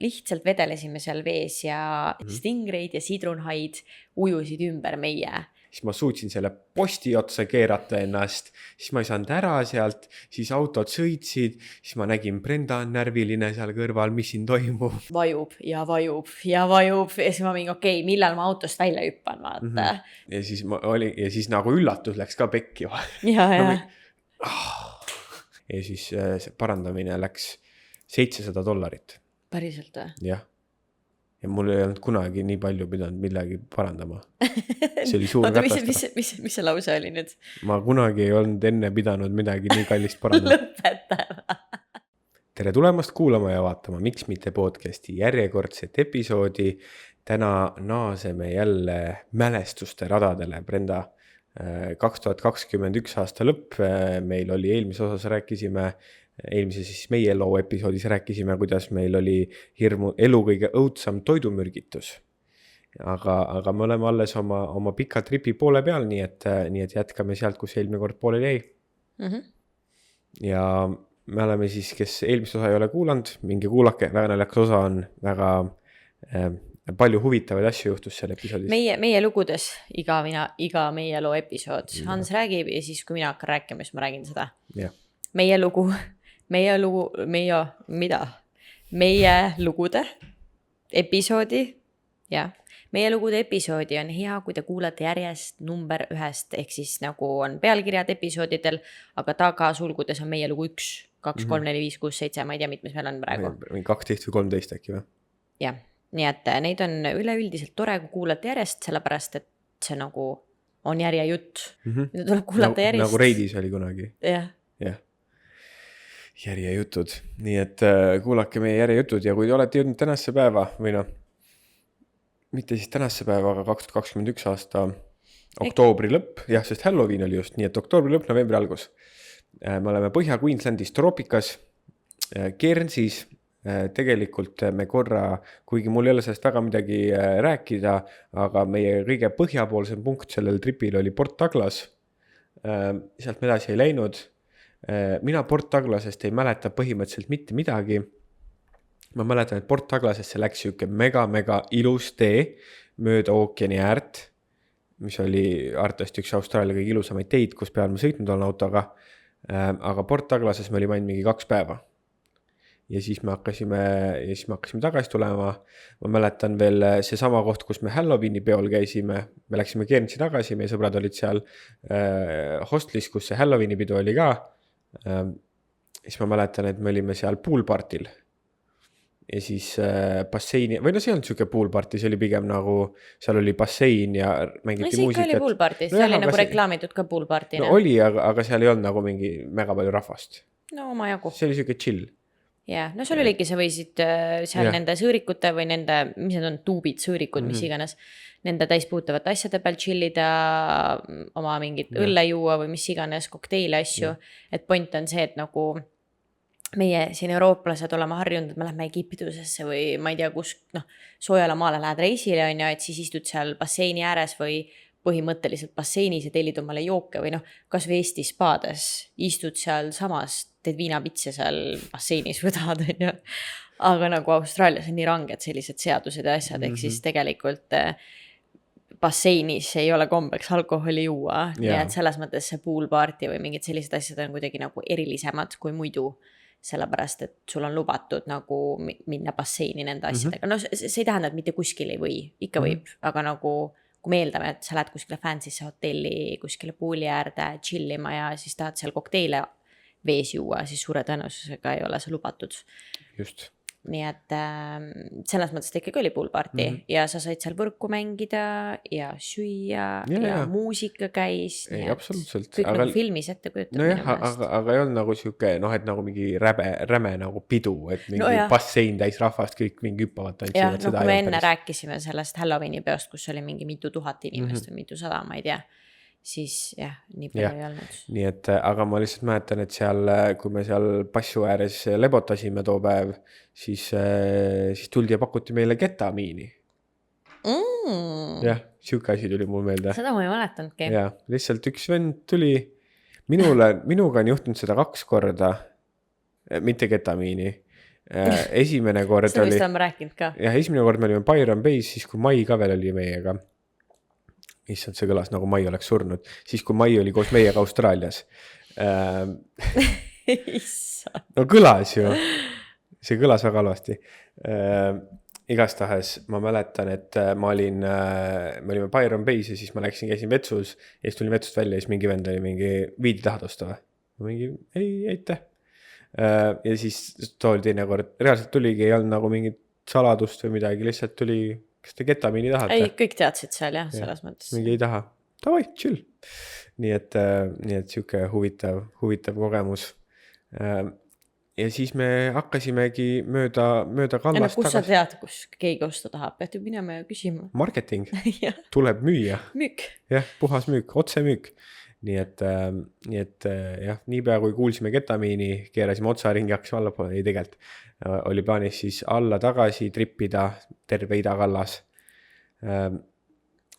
lihtsalt vedelesime seal vees ja stingreid ja sidrunhaid ujusid ümber meie. Siis ma suutsin selle posti otsa keerata ennast, siis ma ei saanud ära sealt, siis autod sõitsid, siis ma nägin Brenda on närviline seal kõrval, mis siin toimub. Vajub ja vajub ja vajub ja siis ma mingi okei, millal ma autost välja hüppan, vaata. Ja siis nagu üllatus läks ka pekki. Ja. Ja siis see parandamine läks $700. Päriselt või? Jah. Ja mul ei olnud kunagi nii palju pidanud millegi parandama. See oli suur katastrof. Mis see lause oli nüüd? Ma kunagi ei olnud enne pidanud midagi nii kallist parandama. Lõpeta. Tere tulemast kuulama ja vaatama Miks mitte podcasti järjekordset episoodi. Täna naaseme jälle mälestuste radadele. Brenda, 2021 aasta lõpp. Meil oli eelmises osas eelmise siis meie loo episoodis rääkisime, kuidas meil oli elu kõige õudsam toidumürgitus. Aga me oleme alles oma pika tripi poole peal, nii et jätkame sealt, kus eelmine kord pooleli jäi. Ja me oleme siis, kes eelmist osa ei ole kuulanud, mingi kuulake, väga naljakas osa on, väga palju huvitavaid asju juhtus selle episoodis. Meie lugudes iga meie loo episood. Hans räägib ja siis, kui mina hakkan rääkima, siis ma räägin seda. Ja. Meie lugude episoodi, jah. Meie lugude episoodi on hea, kui te kuulate järjest number 1, ehk siis nagu on pealkirjad episoodidel, aga taga sulgudes on meie lugu 1, 2, 3, 4, 5, 6, 7, ma ei tea, mitmes meil on praegu. 12 või 13 äkki või? Jah, nii et neid on üleüldiselt tore, kui kuulate järjest, sellepärast, et see nagu on järjejutt. Mida tuleb kuulata järjest. Nagu Reidis oli kunagi. Jah. Järjejutud. Nii et kuulake meie järjejutud ja kui te olete jõudnud tänasesse päeva või mitte siis tänasesse päeva, aga 2021 aasta oktoobri lõpp, jah, sest Halloween oli just, nii et oktoobri lõpp, novembri algus. Me oleme Põhja-Queenslandis troopikas, Guernseys, tegelikult me korra, kuigi mul ei ole sellest väga midagi rääkida, aga meie kõige põhjapoolsem punkt sellel tripil oli Port Douglas. Sealt me edasi ei läinud. Mina Port Douglasest ei mäleta põhimõtteliselt mitte midagi. Ma mäletan, et Port Douglasesse läks siuke mega ilus tee mööda ookeani äärt, mis oli arvatavasti üks Austraalia kõige ilusamaid teid, kus peal ma sõitnud olen autoga. Aga Port Douglases me olime ainult mingi 2 päeva. Ja siis me hakkasime tagasi tulema. Ma mäletan veel see sama koht, kus me Halloweeni peol käisime. Me läksime Guernsey tagasi, meie sõbrad olid seal hostlis, kus see Halloweeni pidu oli ka. Siis ma mäletan, et me olime seal poolpartil ja siis basseini, või see ei olnud siuke poolparti, see oli pigem nagu, seal oli bassein ja mängiti muusikat. See oli poolparti, see oli nagu reklaamitud ka poolpartina. No oli, aga seal ei olnud nagu mingi mega palju rahvast. No oma jagu. See oli siuke chill. Ja, no seal oligi, sa võisid seal nende sõõrikute või nende, mis need on, tuubid, sõõrikud, mis iganes, nende täispuutavate asjade peal chillida, oma mingit õlle juua või mis iganes, kokteile asju. Et point on see, et nagu meie siin eurooplased oleme harjunud, et me lähme Egiptusesse või ma ei tea, kus soojale maale lähed reisile on ja et siis istud seal basseini ääres või põhimõtteliselt basseinis ja tellid omale jooke või kas või Eesti spaades istud seal samas, teed viinapitse seal basseinis võtad, on ju. Aga nagu Austraalias on nii ranged sellised seadused ja asjad, ehk siis tegelikult basseinis ei ole kombeks alkoholi juua. Ja et selles mõttes see poolparty või mingid sellised asjad on kuidagi nagu erilisemad kui muidu, sellepärast, et sul on lubatud nagu minna basseini nende asjadega. No see ei tähenda, et mitte kuskil ei või, ikka võib, aga nagu kui me eeldame, et sa lähed kuskile fancy'sse hotelli, kuskile pooli äärde chillima ja siis tahad seal kokteile vees juua, siis suure tõenäosusega ei ole see lubatud. Just. Nii et selles mõttes ta ikkagi oli poolparty ja sa said seal võrku mängida ja süüa ja muusika käis. Ei, absoluutselt. Kõik nagu filmis ette kujutab. No jah, aga ei olnud nagu siuke, et nagu mingi räme nagu pidu, et mingi bassein täis rahvast, kõik mingi hüppavad tantsivad. Ja, kui me enne rääkisime sellest Halloweeni peost, kus oli mingi mitu tuhat inimest või mitu sada, ma ei tea. Siis jah, nii palju ei olnud. Nii et, aga ma lihtsalt mäletan, et seal, kui me seal passu ääres lebotasime too päev, siis tuldi ja pakuti meile ketamiini. Jah, siuke asi tuli mul meelde. Seda ma ei mäletanudki. Ja, lihtsalt üks vend tuli, minuga on juhtunud seda 2 korda, mitte ketamiini. Esimene kord seda oli, vist oleme rääkinud ka. jah, esimene kord me olime Byron Bay's, siis kui Mai ka veel oli meiega. Issand, see kõlas nagu Mai oleks surnud. Siis kui Mai oli koos meiega Austraalias. Issand. No kõlas ju. See kõlas väga halvasti. Igastahes ma mäletan, et me olime Byron Bay's ja siis ma käisin vetsus ja siis tulin vetsust välja ja siis mingi vend oli mingi viidi taha tõsta või? Mingi ei, aitäh. Ja siis tool teine kord, reaalselt tuligi, ei olnud nagu mingit saladust või midagi, lihtsalt tuli, kas te ketamiini tahate? Ei, kõik teadsid seal jah, selles mõttes. Mingi ei taha. Tavai, chill. Nii et siuke huvitav kogemus. Ja siis me hakkasimegi mööda kallast kus sa tead, kus keegi osta tahab, pead ju minema ja küsima. Marketing, tuleb müüa. Müük. Jah, puhas müük, otsemüük. Nii et jah, niipea kui kuulsime ketamiini, keerasime otsaringi, hakkasime allapoole, ei tegelikult oli plaanis siis alla tagasi trippida terve Ida-Kallas.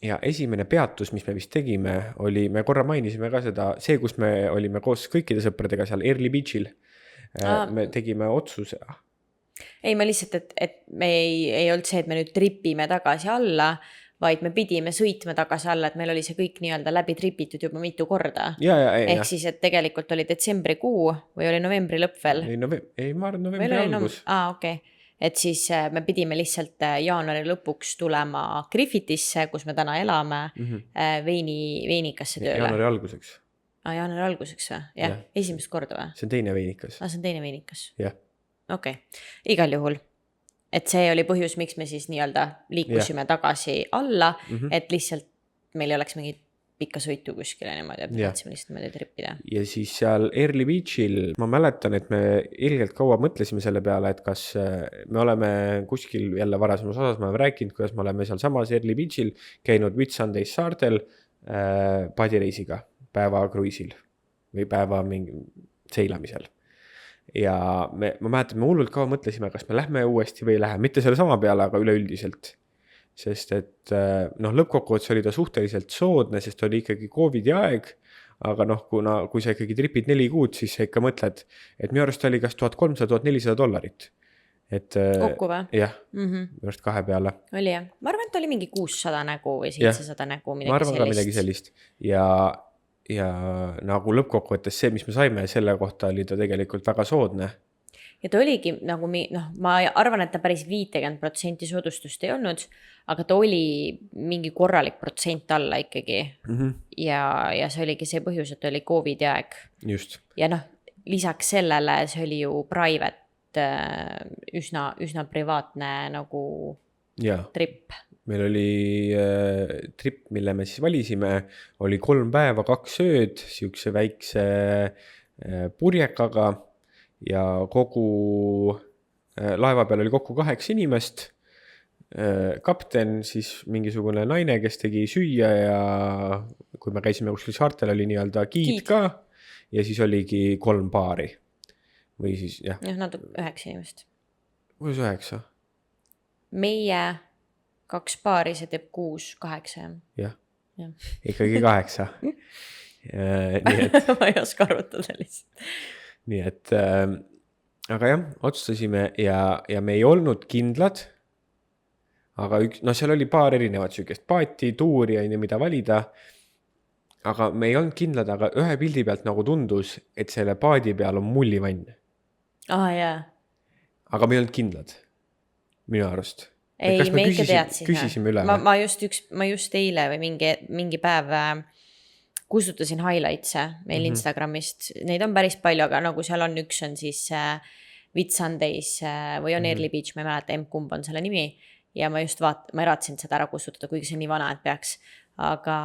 Ja esimene peatus, mis me vist tegime, oli, me korra mainisime ka seda, see, kus me olime koos kõikide sõpradega seal Early Beachil. Me tegime otsuse. Ei, me lihtsalt, et me ei olnud see, et me nüüd tripime tagasi alla, vaid me pidime sõitma tagasi alla, et meil oli see kõik nii-öelda läbi tripitud juba mitu korda. Ehk siis, et tegelikult oli detsembrikuu või oli novembri lõpp veel? Ei, ma arvan novembri algus. Okei. Et siis me pidime lihtsalt jaanuari lõpuks tulema Griffithisse, kus me täna elame, veinikasse tööle. Jaanuari alguseks. Jaanuari alguseks või? Jah, esimest korda või? See on teine veinikas. See on teine veinikas? Jah. Okei. Igal juhul. Et see oli põhjus, miks me siis nii-öelda liikusime tagasi alla, et lihtsalt meil ei oleks mingit pikka sõitu kuskile niimoodi, et me tahtsime lihtsalt niimoodi trippida. Ja siis seal Early Beachil ma mäletan, et me ilgelt kaua mõtlesime selle peale, et kas me oleme kuskil jälle varasemas osas, ma olen rääkinud, kuidas me oleme seal samas Early Beachil käinud Whitsundays saartel padireisiga, päeva kruiisil või päeva mingi seilamisel. Ja ma mäletan, me hullult kaua mõtlesime, kas me lähme uuesti või ei lähe, mitte selle sama peale, aga üleüldiselt. Sest et lõppkokkuvõttes oli ta suhteliselt soodne, sest oli ikkagi COVID-i aeg, aga kui sa ikkagi tripid 4 kuud, siis sa ikka mõtled, et minu arust oli kas $1300–1400. Kokku või? Jah, minu arust 2 peale. Oli jah. Ma arvan, et oli mingi 600 nägu või 700 nägu, midagi sellist. Ma arvan ka midagi sellist. Ja nagu lõppkokkuvõttes see, mis me saime, selle kohta oli ta tegelikult väga soodne. Ja ta oligi nagu, ma arvan, et ta päris 50% soodustust ei olnud, aga ta oli mingi korralik protsent alla ikkagi. Ja see oligi see põhjus, et oli COVID-i aeg. Just. Ja lisaks sellele see oli ju private, üsna privaatne nagu trip. Meil oli trip, mille me siis valisime, oli 3 päeva, 2 ööd, siukse väikse purjekaga ja kogu laeva peal oli kokku 8 inimest. Kapten, siis mingisugune naine, kes tegi süüa ja kui me käisime kuskil saartel, oli nii-öelda giid ka ja siis oligi 3 paari. Või siis, jah. Natuke 9 inimest. Kuidas 9? Meie 2 paari, see teeb 6, 8. Jah. Ikkagi 8. Ma ei oska arvutada lihtsalt. Nii et, aga jah, otsustasime ja me ei olnud kindlad, aga seal oli paar erinevat sükest paati, tuuri ja mida valida, aga me ei olnud kindlad, aga ühe pildi pealt nagu tundus, et selle paadi peal on mullivann. Jaa. Aga me ei olnud kindlad, minu arust. Ei, me ikka teadsin. Küsisime üle. Ma just eile või mingi päev kustutasin highlights'e meil Instagramist. Neid on päris palju, aga nagu seal on üks on siis Whitsundays või on Early Beach, ma ei mäleta, kumb on selle nimi. Ja ma just ma eratsin seda ära kustutada, kuigi see on nii vana, et peaks. Aga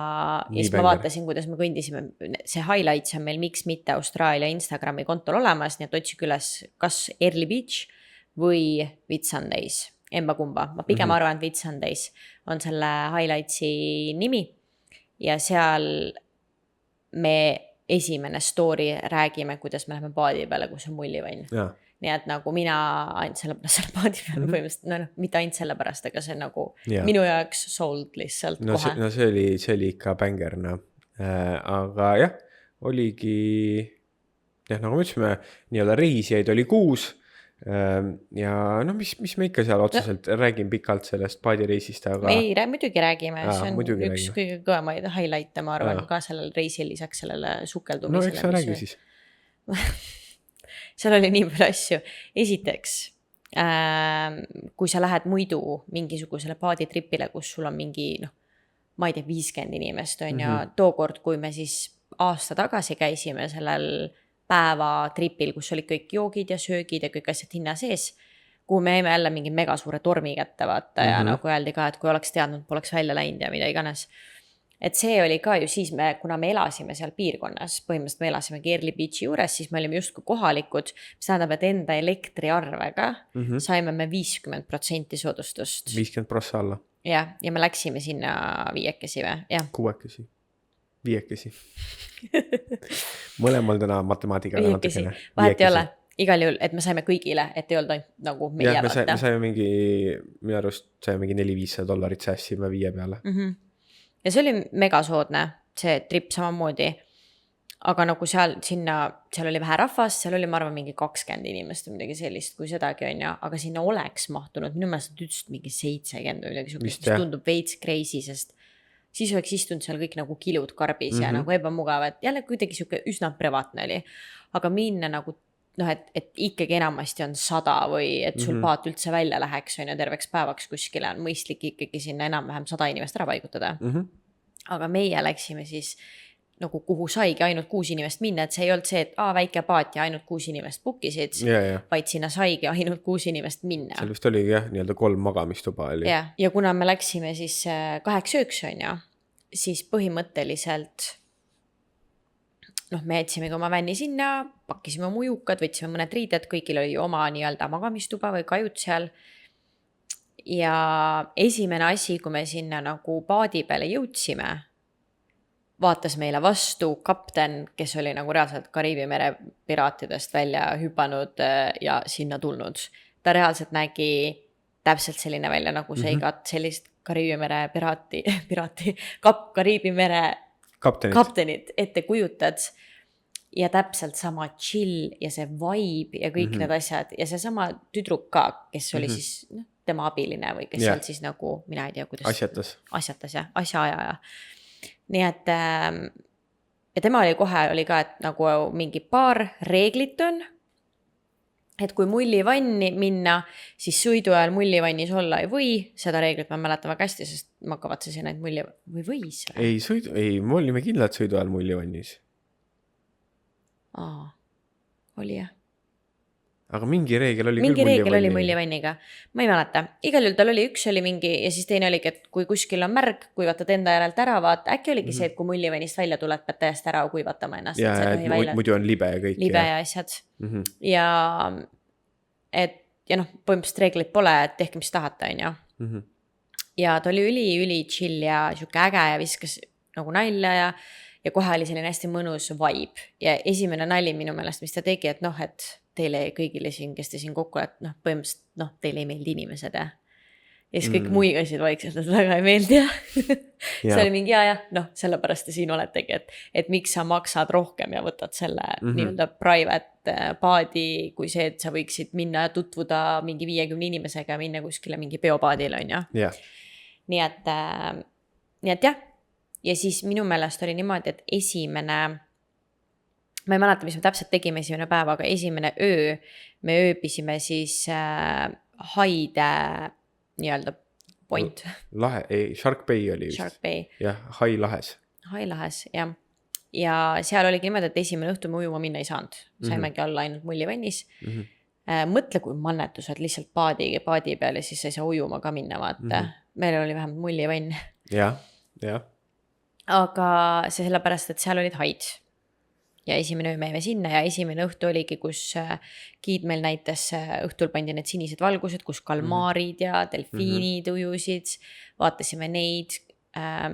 siis ma vaatasin, kuidas me kõndisime. See highlights on meil miks mitte Austraalia Instagrami kontol olemas, nii et otsige üles kas Early Beach või Whitsundays. Emba-kumba. Ma pigem arvan, et Whitsundays on selle highlightsi nimi ja seal me esimene story räägime, kuidas me läheme paadi peale, kus on mullivann. Nii et nagu mina ainult sellepärast selle paadi peale põhimõtteliselt, mitte ainult sellepärast, aga see nagu minu jaoks sold lihtsalt kohe. See oli ikka bängerna. Aga jah, oligi, nagu me ütlesime, nii-öelda reisijaid oli 6, ja noh, mis me ikka seal otseselt räägin pikalt sellest paadireisist, aga ei, muidugi räägime, see on muidugi üks räägime. kõige kõvemaid highlight'e, ma arvan, ka sellel reisil lisaks sellele no sukeldumisele. eks sa räägi siis. seal oli nii palju asju. Esiteks, kui sa lähed muidu mingisugusele paaditripile, kus sul on mingi, noh, ma ei tea, 50 inimest on ja tookord, kui me siis aasta tagasi käisime sellel päevatripil, kus olid kõik joogid ja söögid ja kõik asjad hinna sees, kuhu me jäime jälle mingi mega suure tormi kätte, vaata, ja nagu öeldi ka, et kui oleks teadnud, poleks välja läinud ja mida iganes. Et see oli ka ju siis kuna me elasime seal piirkonnas, põhimõtteliselt me elasime Keerli Beachi juures, siis me olime justkui kohalikud, mis tähendab, et enda elektriarvega saime me 50% soodustust. 50% alla. Ja me läksime sinna 5 või? Jah. 6, 5. Mõlemal täna matemaatikaga natukene. Vahet ei ole, igal juhul, et me saime kõigile, et ei olnud ainult nagu meie jah, me saime mingi, minu arust saime mingi $400-500 säästsime 5 peale. Ja see oli megasoodne, see trip samamoodi. Aga nagu seal oli vähe rahvast, seal oli, ma arvan, mingi 20 inimest või midagi sellist, kui sedagi on ja, aga sinna oleks mahtunud, minu meelest nad ütlesid mingi 70 või midagi, mis tundub veits crazy, sest siis oleks istunud seal kõik nagu kilud karbis ja nagu ebamugav, et jälle kuidagi siuke üsna privaatne oli. Aga minna nagu, noh, et ikkagi enamasti on 100 või et sul paat üldse välja läheks on ja terveks päevaks kuskile on mõistlik ikkagi sinna enam-vähem 100 inimest ära paigutada. Aga meie läksime siis nagu kuhu saigi ainult 6 inimest minna, et see ei olnud see, et väike paat ja ainult 6 inimest bookisid, vaid sinna saigi ainult 6 inimest minna. Seal vist oli jah, nii-öelda 3 magamistuba oli. Ja kuna me läksime siis 8 ööks on ja, siis põhimõtteliselt noh, me jätsimegi oma vänni sinna, pakkisime oma ujukad, võtsime mõned riided, kõigil oli oma nii-öelda magamistuba või kajut seal. Ja esimene asi, kui me sinna nagu paadi peale jõudsime, vaatas meile vastu kapten, kes oli nagu reaalselt Kariibi mere piraatidest välja hüpanud ja sinna tulnud. Ta reaalselt nägi täpselt selline välja, nagu see igat sellist Kariibi mere Kariibi mere kaptenit ette kujutad. Ja täpselt sama chill ja see vibe ja kõik need asjad. Ja see sama tüdruk ka, kes oli siis tema abiline või kes seal siis nagu, mina ei tea, kuidas asjatas ja asjaajaja. Nii et ja tema oli kohe ka, et nagu mingi paar reeglit on, et kui mullivanni minna, siis sõidu ajal mullivannis olla ei või, seda reeglit ma mäletan väga hästi, sest ma kavatsesin ainult mulli või võis? Ei, me olime kindlad sõidu ajal mullivannis. Oli jah. Aga mingi reegel oli mingi reegel oli mullivanniga. Ma ei mäleta. Igal juhul tal oli üks oli mingi ja siis teine oligi, et kui kuskil on märg, kuivatad enda järelt ära, vaata, äkki oligi see, et kui mullivannist välja tuled, pead täiesti ära kuivatama ennast. Ja, et muidu on libe ja kõik. Libe ja asjad. Ja noh, põhimõtteliselt reeglit pole, et tehke mis tahate, on ja. Ja ta oli üli chill ja siuke äge ja viskas nagu nalja ja kohe oli selline hästi mõnus vibe. Ja esimene nali minu meelest, mis ta tegi, et noh, et teile kõigile siin, kes te siin kokku olete, noh, põhimõtteliselt, teile ei meeldi inimesed, ja siis kõik muigasid vaikselt, et väga ei meeldi, ja see oli mingi, noh, sellepärast te siin oletegi, et miks sa maksad rohkem ja võtad selle nii-öelda private paadi, kui see, et sa võiksid minna ja tutvuda mingi 50 inimesega ja minna kuskile mingi peopaadile, on ju. Nii et jah, ja siis minu meelest oli niimoodi, et esimene, ma ei mäleta, mis me täpselt tegime esimene päev, aga esimene öö me ööbisime siis Haide nii-öelda point. Shark Bay oli vist. Shark Bay. Jah, Hai lahes. Hai lahes, jah. Ja seal oligi niimoodi, et esimene õhtu me ujuma minna ei saanud. Saimegi olla ainult mullivannis. Mõtle, kui mannetused lihtsalt paadi peal ja siis ei saa ujuma ka minna, vaata. Meil oli vähemalt mullivann. Jah. Aga see sellepärast, et seal olid haid. Ja esimene öö me jäime sinna ja esimene õhtu oligi, kus giid meil näitas, õhtul pandi need sinised valgused, kus kalmaarid ja delfiinid ujusid, vaatasime neid.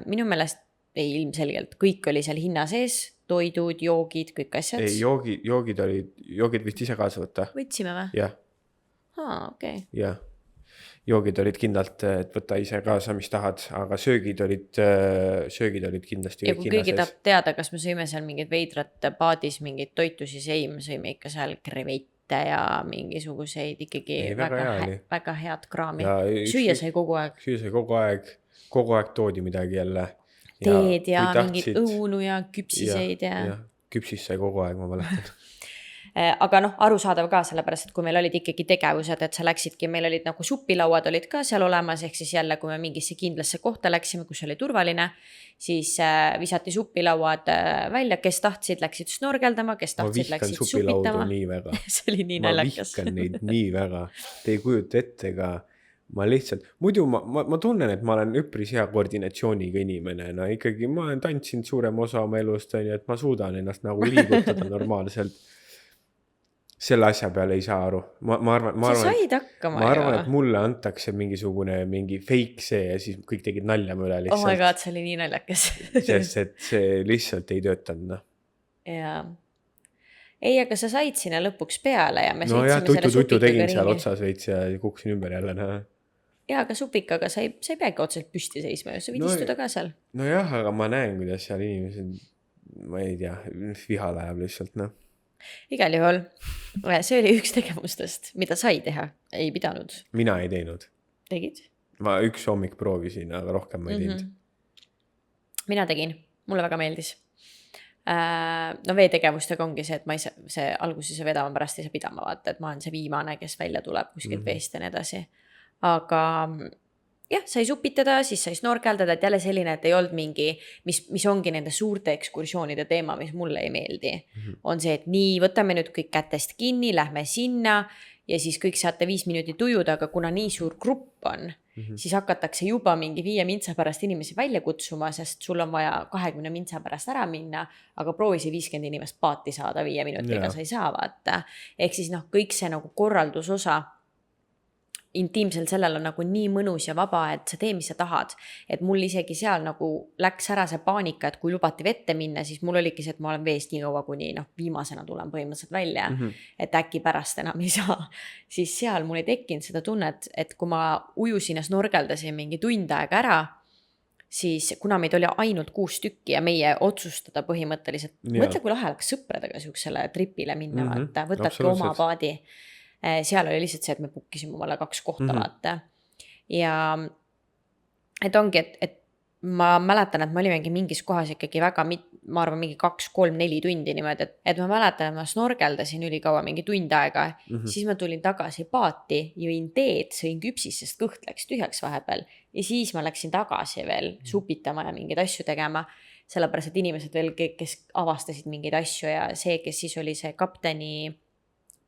Minu meelest ilmselgelt kõik oli seal hinna sees, toidud, joogid, kõik asjad. Ei, joogid vist ise kaasa võtta. Võtsime või? Jah. Okei. Jah. Joogid olid kindlalt, et võtta ise kaasa, mis tahad, aga söögid olid kindlasti. Ja kui keegi tahab teada, kas me sõime seal mingid veidrat paadis, mingid toitu, siis ei, me sõime ikka seal krevette patte ja mingisuguseid ikkagi Ei, väga hea oli. väga head kraami. Ja Süüa sai kogu aeg. Süüa sai kogu aeg toodi midagi jälle. Teed ja mingid õunu ja küpsiseid ja. Küpsis sai kogu aeg, ma mäletan. Aga noh, arusaadav ka sellepärast, et kui meil olid ikkagi tegevused, et sa läksidki, meil olid nagu supilauad olid ka seal olemas, ehk siis jälle, kui me mingisse kindlasse kohta läksime, kus oli turvaline, siis visati supilauad välja, kes tahtsid, läksid snorgeldama, kes tahtsid, läksid supitama. See oli nii naljakas. Ma vihkan neid nii väga. Te ei kujuta ette ka, ma lihtsalt, muidu ma tunnen, et ma olen üpris hea koordinatsiooniga inimene, no ikkagi ma olen tantsinud suurem osa oma elust, et ma suudan ennast nagu liigutada normaalselt. Selle asja peale ei saa aru. Ma arvan, et mulle antakse mingi fake see ja siis kõik tegid nalja mööda lihtsalt. Oh my god, see oli nii naljakas. Sest et see lihtsalt ei töötanud. Jaa. Ei, aga sa said sinna lõpuks peale ja me no jah, tutu tegin seal otsas veits ja kukkusin ümber jälle. Jaa, aga supikaga sa ei peagi otseselt püsti seisma, sa võid istuda ka seal. No jah, aga ma näen, kuidas seal inimesed, ma ei tea, viha läheb lihtsalt, Igal juhul, see oli üks tegevustest, mida sai teha, ei pidanud. Mina ei teinud. Tegid? Ma üks hommik proovisin, aga rohkem ma ei teinud. Mina tegin, mulle väga meeldis. No veetegevustega ongi see, et ma ei saa, see alguses vedama pärast ei saa pidama vaata, et ma olen see viimane, kes välja tuleb kuskilt veest ja nii edasi. Aga jah, sai supitada, siis sai snorkeldada, et jälle selline, et ei olnud mingi, mis ongi nende suurte ekskursioonide teema, mis mulle ei meeldi. On see, et nii, võtame nüüd kõik kätest kinni, lähme sinna ja siis kõik saate 5 minutit ujuda, aga kuna nii suur grupp on, siis hakatakse juba mingi 5 mintsa pärast inimesi välja kutsuma, sest sul on vaja 20 mintsa pärast ära minna, aga proovi see 50 inimest paati saada 5 minutiga, sa ei saa vaata. Ehk siis kõik see nagu korraldusosa intiimselt sellel on nagu nii mõnus ja vaba, et sa tee, mis sa tahad. Et mul isegi seal nagu läks ära see paanika, et kui lubati vette minna, siis mul oligi see, et ma olen veest nii kaua, kuni viimasena tulen põhimõtteliselt välja, et äkki pärast enam ei saa. Siis seal mul ei tekkinud seda tunnet, et kui ma ujusin ja snorgeldasin mingi tund aega ära, siis kuna meid oli ainult 6 tükki ja meie otsustada põhimõtteliselt, mõtle, kui lahe oleks sõpradega siuksele tripile minna, vaata, võtadki oma paadi. Seal oli lihtsalt see, et me pukkisime omale 2 kohta vaata. Ja et ongi, et ma mäletan, et me olimegi mingis kohas ikkagi väga, ma arvan, mingi 2, 3, 4 tundi niimoodi, et ma mäletan, et ma snorgeldasin ülikaua mingi tund aega, siis ma tulin tagasi paati, jõin teed, sõin küpsis, sest kõht läks tühjaks vahepeal ja siis ma läksin tagasi veel supitama ja mingeid asju tegema, sellepärast, et inimesed veel, kes avastasid mingeid asju ja see, kes siis oli see kapteni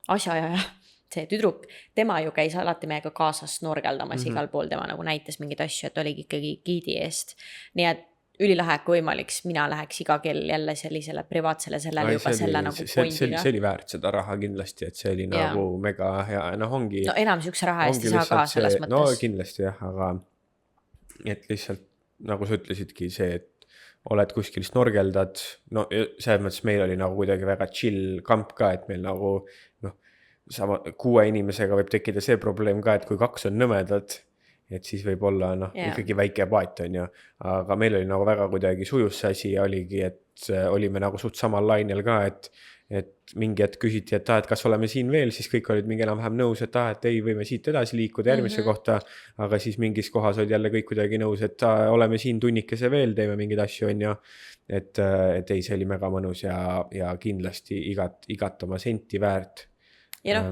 asjaajaja, see tüdruk, tema ju käis alati meiega kaasas snorgeldamas igal pool, tema nagu näitas mingeid asju, et oligi ikkagi giidi eest. Nii et ülilahe, kui võimaliks, mina läheks iga kell jälle sellisele privaatsele sellele juba selle nagu pointiga. See oli väärt seda raha kindlasti, et see oli nagu mega hea, ongi. No enam siukse raha eest ei saa ka selles mõttes. No kindlasti jah, aga et lihtsalt nagu sa ütlesidki see, et oled kuskil snorgeldad, no selles mõttes meil oli nagu kuidagi väga chill kamp ka, et meil nagu sama 6 inimesega võib tekkida see probleem ka, et kui 2 on nõmedad, et siis võib olla ikkagi väike paat on ju, aga meil oli nagu väga kuidagi sujus see asi ja oligi, et olime nagu suht samal lainel ka, et mingi hetk küsiti, et kas oleme siin veel, siis kõik olid mingi enam-vähem nõus, et ei, võime siit edasi liikuda järgmisse kohta, aga siis mingis kohas olid jälle kõik kuidagi nõus, et oleme siin tunnikese veel, teeme mingeid asju on ju, et ei, see oli mega mõnus ja kindlasti igat oma senti väärt. Ja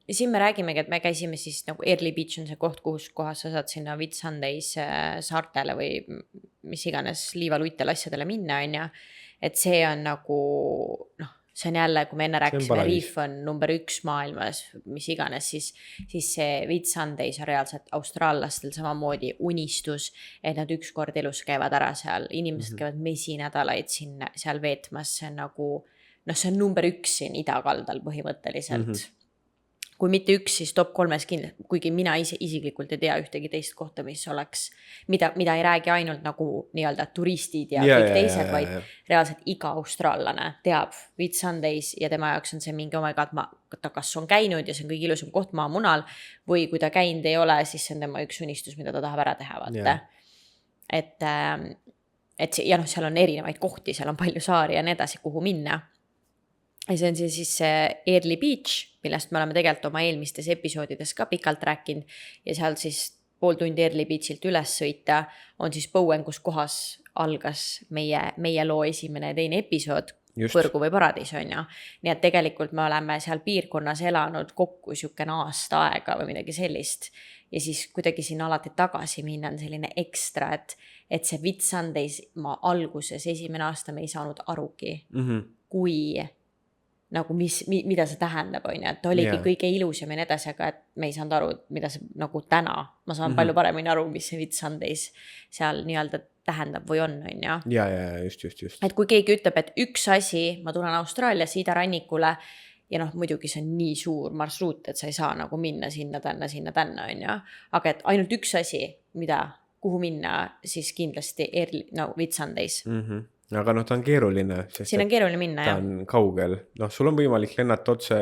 siin me räägimegi, et me käisime siis nagu Early Beach on see koht, kohas sa saad sinna Whitsundays saartele või mis iganes liivaluitel asjadele minna, on ja. Et see on nagu, see on jälle, kui me enne rääkisime, Reef on number 1 maailmas, mis iganes, siis see Whitsundays on reaalselt austraallastel samamoodi unistus, et nad ükskord elus käivad ära seal. Inimesed käivad mesinädalaid seal veetmas, see on nagu, see on number 1 siin idakaldal põhimõtteliselt. Kui mitte 1, siis top 3 kindlasti, kuigi mina isiklikult ei tea ühtegi teist kohta, mis oleks, mida ei räägi ainult nagu nii-öelda turistid ja kõik teised, vaid reaalselt iga austraallane teab Whitsundays ja tema jaoks on see mingi omega, et ta kas on käinud ja see on kõige ilusam koht maamunal või kui ta käinud ei ole, siis see on tema üks unistus, mida ta tahab ära teha, vaata. Et ja seal on erinevaid kohti, seal on palju saari ja nii edasi, kuhu minna. Ja see on siis Early Beach millest me oleme tegelikult oma eelmistes episoodides ka pikalt rääkinud ja seal siis pool tundi Early Beachilt üles sõita on siis Bowen, kus kohas algas meie loo esimene ja teine episood, Põrgu või Paradiis on ju. Nii et tegelikult me oleme seal piirkonnas elanud kokku siukene aasta aega või midagi sellist. Ja siis kuidagi sinna alati tagasi minna on selline ekstra, et see Whitsundays ma alguses esimene aasta me ei saanud arugi, kui nagu mida see tähendab, on ju, et oligi kõige ilusam ja nii edasi, aga et me ei saanud aru, mida see nagu täna, ma saan palju paremini aru, mis see Whitsundays seal nii-öelda tähendab või on ju. Ja, just. Et kui keegi ütleb, et üks asi, ma tulen Austraaliasse idarannikule ja noh, muidugi see on nii suur marsruut, et sa ei saa nagu minna sinna, tänna, on ju. Aga et ainult üks asi, kuhu minna, siis kindlasti Whitsundays. Aga noh, ta on keeruline. Siin on keeruline minna, ta on kaugel. Noh, sul on võimalik lennata otse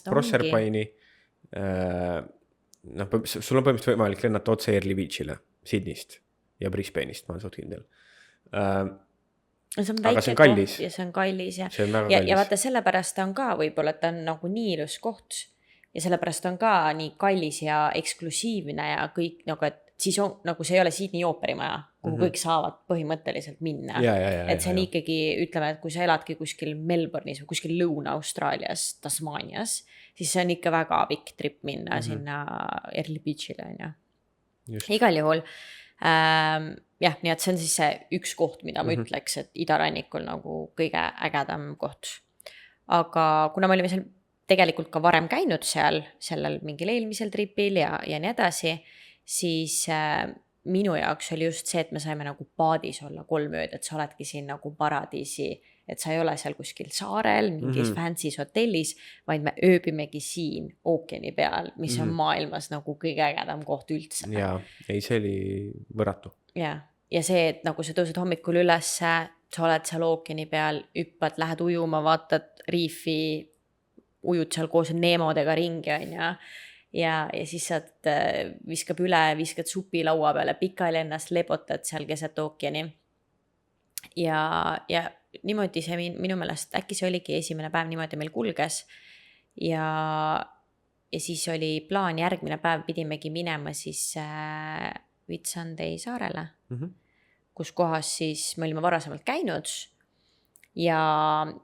Proserpine'i. Noh, sul on põhimõtteliselt võimalik lennata otse Early Beachile, Sydneyst ja Brisbane'ist, ma olen suht kindel. Aga see on kallis. Ja see on kallis. See on väga kallis. Ja vaata, sellepärast on ka võib-olla, et ta on nagu nii ilus koht ja sellepärast on ka nii kallis ja eksklusiivne ja kõik nagu, et siis on, nagu see ei ole Sydney ooperimaja, kuhu kõik saavad põhimõtteliselt minna. Et see on ikkagi, ütleme, et kui sa eladki kuskil Melbourne'is või kuskil Lõuna-Austraalias, Tasmanias, siis see on ikka väga pikk trip minna sinna Early Beachile. Igal juhul, nii et see on siis see üks koht, mida ma ütleks, et idarannikul nagu kõige ägedam koht. Aga kuna me olime seal tegelikult ka varem käinud sellel mingil eelmisel tripil ja nii edasi, siis minu jaoks oli just see, et me saime nagu paadis olla 3 ööd, et sa oledki siin nagu paradiisi, et sa ei ole seal kuskil saarel, mingis fancy's hotellis, vaid me ööbimegi siin ookeani peal, mis on maailmas nagu kõige ägedam koht üldse. Ja, ei, see oli võrratu. Ja see, et nagu sa tõused hommikul üles, sa oled seal ookeani peal, hüppad, lähed ujuma, vaatad riifi, ujud seal koos neemodega ringi, on ju. Ja siis sa viskab üle, viskad supi laua peale, pikali ennast lebotad seal keset ookeani. Ja niimoodi see minu meelest, äkki see oligi esimene päev niimoodi meil kulges. Ja siis oli plaan, järgmine päev pidimegi minema siis Whitsunday saarele, kus kohas siis me olime varasemalt käinud. Ja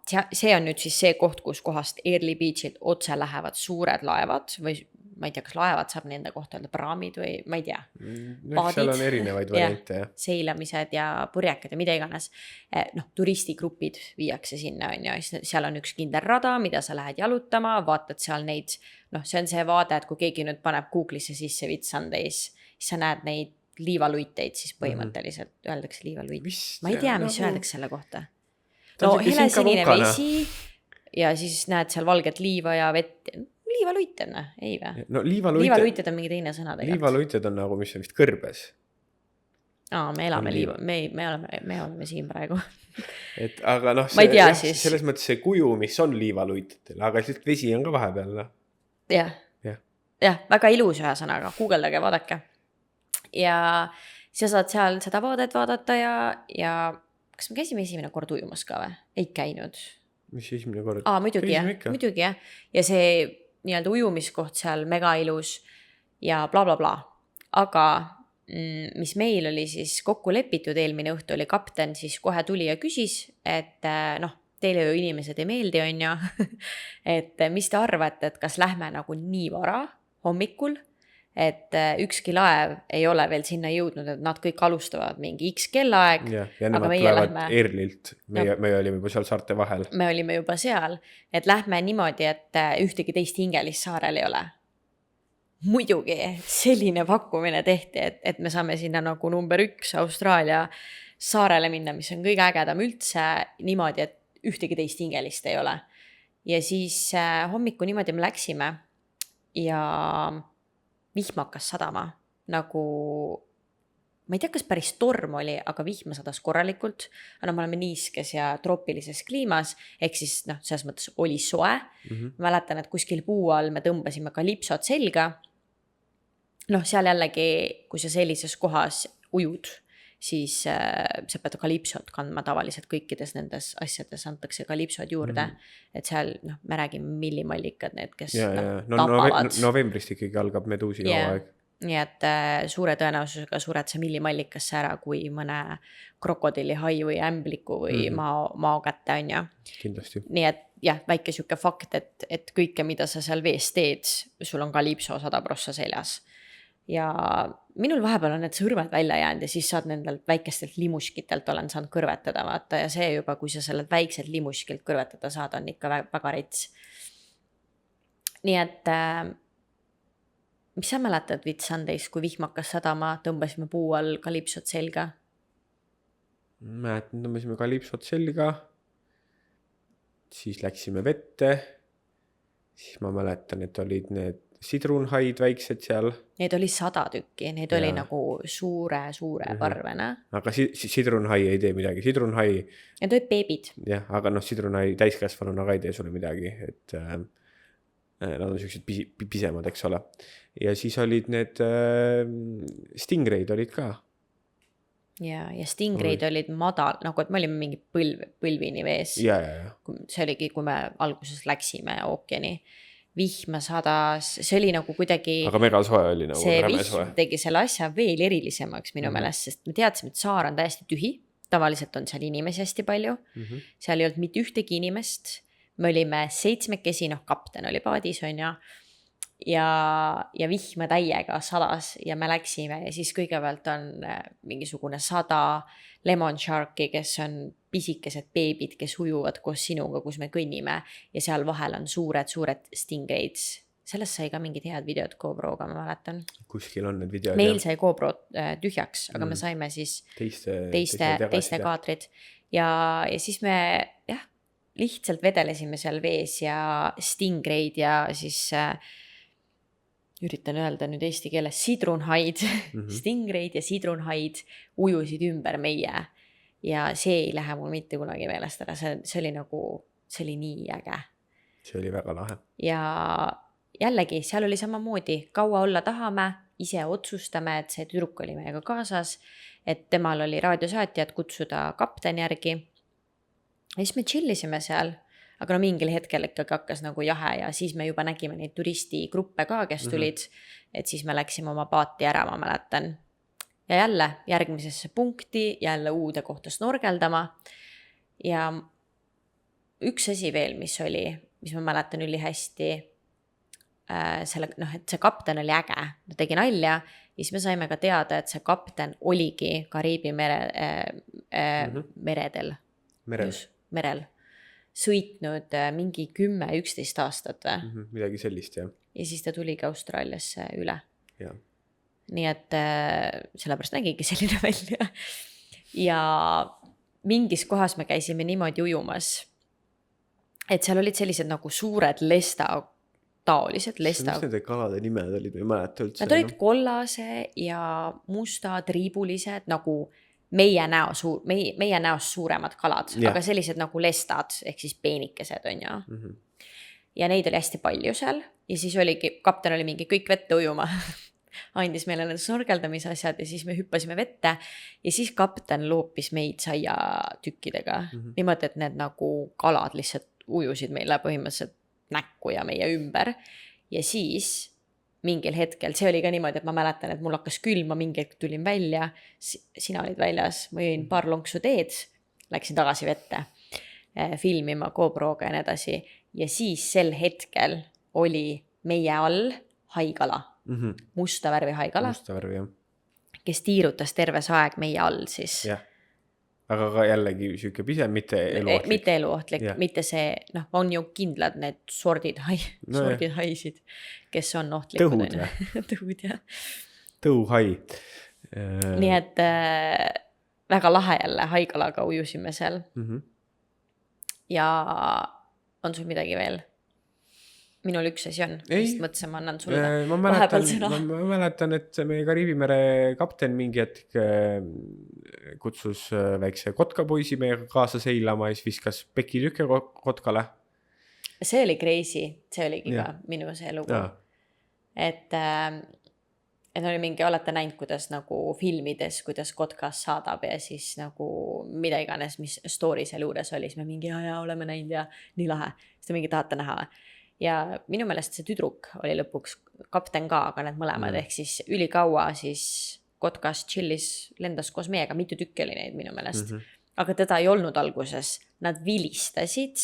see on nüüd siis see koht, kus kohast Early Beachilt otse lähevad suured laevad või ma ei tea, kas laevad saab nende kohta öelda praamid või ma ei tea. Seal on erinevaid variante. Seilamised ja purjekad ja mida iganes. Turistigrupid viiakse sinna, on ju. Seal on üks kindel rada, mida sa lähed jalutama, vaatad seal neid, see on see vaade, et kui keegi nüüd paneb Google'isse sisse Whitsundays, siis sa näed neid liivaluiteid, siis põhimõtteliselt öeldakse liivaluit. Ma ei tea, mis öeldakse selle kohta. Helesinine vesi ja siis näed seal valget liiva ja vett. Liivaluit on, ei või? Liivaluited on mingi teine sõna tegelikult. Liivaluited on nagu, mis on vist kõrbes. Me elame me oleme siin praegu. Aga selles mõttes see kuju, mis on liivaluitidel, aga lihtsalt vesi on ka vahepeal. Jah, väga ilus ühe sõnaga, guugeldage, vaadake. Ja sa saad seal seda vaadet vaadata ja kas me käisime esimene kord ujumas ka või? Ei käinud. Mis esimene kord? Muidugi jah. Ja see nii-öelda ujumiskoht seal mega ilus ja bla bla bla. Aga mis meil oli siis kokku lepitud eelmine õhtu oli kapten, siis kohe tuli ja küsis, et teile ju inimesed ei meeldi, on ju. Et mis te arvate, et kas lähme nagu nii vara hommikul, et ükski laev ei ole veel sinna jõudnud, et nad kõik alustavad mingi X kellaaeg. Ja nemad tulevad Earlilt, me olime juba seal saarte vahel. Me olime juba seal, et lähme niimoodi, et ühtegi teist hingelist saarel ei ole. Muidugi selline pakkumine tehti, et me saame sinna nagu number 1 Austraalia saarele minna, mis on kõige ägedam üldse niimoodi, et ühtegi teist hingelist ei ole. Ja siis hommiku niimoodi me läksime ja vihm hakkas sadama, nagu, ma ei tea, kas päris torm oli, aga vihma sadas korralikult. Me oleme niiskes ja troopilises kliimas, ehk siis selles mõttes oli soe. Mäletan, et kuskil puu all me tõmbasime ka lipsod selga. Seal jällegi, kui sa sellises kohas ujud, siis sa pead kalipsot kandma tavaliselt kõikides nendes asjades antakse kalipsod juurde. Et seal, noh, me räägime millimallikad need, kes tapavad. Novembrist ikkagi algab meduusi hooaeg. Nii et suure tõenäosusega sured sa millimallikasse ära, kui mõne krokodillihai või ämbliku või mao kätte on ja. Kindlasti. Nii et jah, väike siuke fakt, et kõike, mida sa seal vees teed, sul on kalipso 100% seljas. Ja minul vahepeal on need sõrmed välja jäänud ja siis saad nendelt väikestelt limuskitelt olen saanud kõrvetada, vaata, ja see juba, kui sa sellelt väikselt limuskilt kõrvetada saad, on ikka väga rets. Nii et mis sa mäletad Whitsundays, kui vihm hakkas sadama, tõmbasime puu all kalipsot selga? Mäletan, tõmbasime kalipsot selga, siis läksime vette, siis ma mäletan, et olid need sidrunhaid väiksed seal. Neid oli 100 tükki, neid oli nagu suure parvena. Aga sidrunhai ei tee midagi, sidrunhai. Need olid beebid. Jah, aga sidrunhai täiskasvanuna ka ei tee sulle midagi, et nad on sellised pisemad, eks ole. Ja siis olid need stingraid olid ka. Ja stingraid olid madal, nagu et me olime mingi põlvini vees. Ja. See oligi, kui me alguses läksime ookeani. Vihma sadas, see oli nagu kuidagi. Aga mega soe oli nagu. See vihm tegi selle asja veel erilisemaks minu meelest, sest me teadsime, et saar on täiesti tühi. Tavaliselt on seal inimesi hästi palju. Seal ei olnud mitte ühtegi inimest. Me olime 7 kesi, kapten oli paadis on ja vihma täiega sadas ja me läksime ja siis kõigepealt on mingisugune 100 lemon sharki, kes on pisikesed beebid, kes ujuvad koos sinuga, kus me kõnnime ja seal vahel on suured stingraids. Sellest sai ka mingid head videod GoProga, ma mäletan. Kuskil on need videod. Meil sai GoPro tühjaks, aga me saime siis teiste kaadrid ja siis me lihtsalt vedelesime seal vees ja stingraid ja siis üritan öelda nüüd eesti keeles sidrunhaid, stingraid ja sidrunhaid ujusid ümber meie ja see ei lähe mul mitte kunagi meelest ära, see oli nii äge. See oli väga lahe. Ja jällegi, seal oli samamoodi, kaua olla tahame, ise otsustame, et see tüdruk oli meiega kaasas, et temal oli raadiosaatjad kutsuda kapten järgi. Ja siis me chillisime seal, aga mingil hetkel ikkagi hakkas nagu jahe ja siis me juba nägime neid turistigruppe ka, kes tulid, et siis me läksime oma paati ära, ma mäletan. Ja jälle järgmisesse punkti, jälle uude kohta snorgeldama ja üks asi veel, mis ma mäletan üli hästi, et see kapten oli äge, ta tegi nalja ja siis me saime ka teada, et see kapten oligi Kariibi merel sõitnud mingi 10-11 aastat. Midagi sellist, jah. Ja siis ta tuligi Austraaliasse üle. Ja. Nii et sellepärast nägigi selline välja. Ja mingis kohas me käisime niimoodi ujumas, et seal olid sellised nagu suured taolised lesta. Mis nende kalade nimed olid, ma ei mäleta üldse. Nad olid kollase ja musta triibulised nagu meie näos suuremad kalad, aga sellised nagu lestad, ehk siis peenikesed on ja. Ja neid oli hästi palju seal ja siis kapten oli mingi kõik vette ujuma. Andis meile need snorgeldamise asjad ja siis me hüppasime vette ja siis kapten loopis meid saia tükkidega. Niimoodi, et need nagu kalad lihtsalt ujusid meile põhimõtteliselt näkku ja meie ümber ja siis mingil hetkel, see oli ka niimoodi, et ma mäletan, et mul hakkas külm, ma mingi hetk tulin välja, sina olid väljas, ma jõin paar lonksu teed, läksin tagasi vette filmima GoProga ja nii edasi ja siis sel hetkel oli meie all haigala, musta värvi haigala, kes tiirutas terve see aeg meie all siis. Jah. Aga ka jällegi süke pisem, mitte eluohtlik. Mitte eluohtlik, mitte see, on ju kindlad need sordid haisid, kes on ohtlikud. Tõhud või? Tõhud, jah. Tõuhai. Nii et väga lahe jälle haigalaga ujusime seal. Ja on sul midagi veel? Minul üks asi on, sest mõtlesin, ma annan sulle vahepeal sõna. Ma mäletan, et meie Kariibi mere kapten mingi hetk kutsus väikse kotkapoisi meiega kaasa seilama ja siis viskas pekilükke kotkale. See oli crazy, see oligi ka minu see lugu. Et et oli mingi, olete näinud, kuidas nagu filmides, kuidas Kotkast saadab ja siis nagu mida iganes, mis story seal juures oli, siis me mingi ja oleme näinud ja nii lahe. Siis te mingi tahate näha. Ja minu meelest see tüdruk oli lõpuks kapten ka, aga need mõlemad ehk siis ülikaua siis Kotkast chillis, lendas koos meiega, mitu tükki oli neid minu meelest. Aga teda ei olnud alguses. Nad vilistasid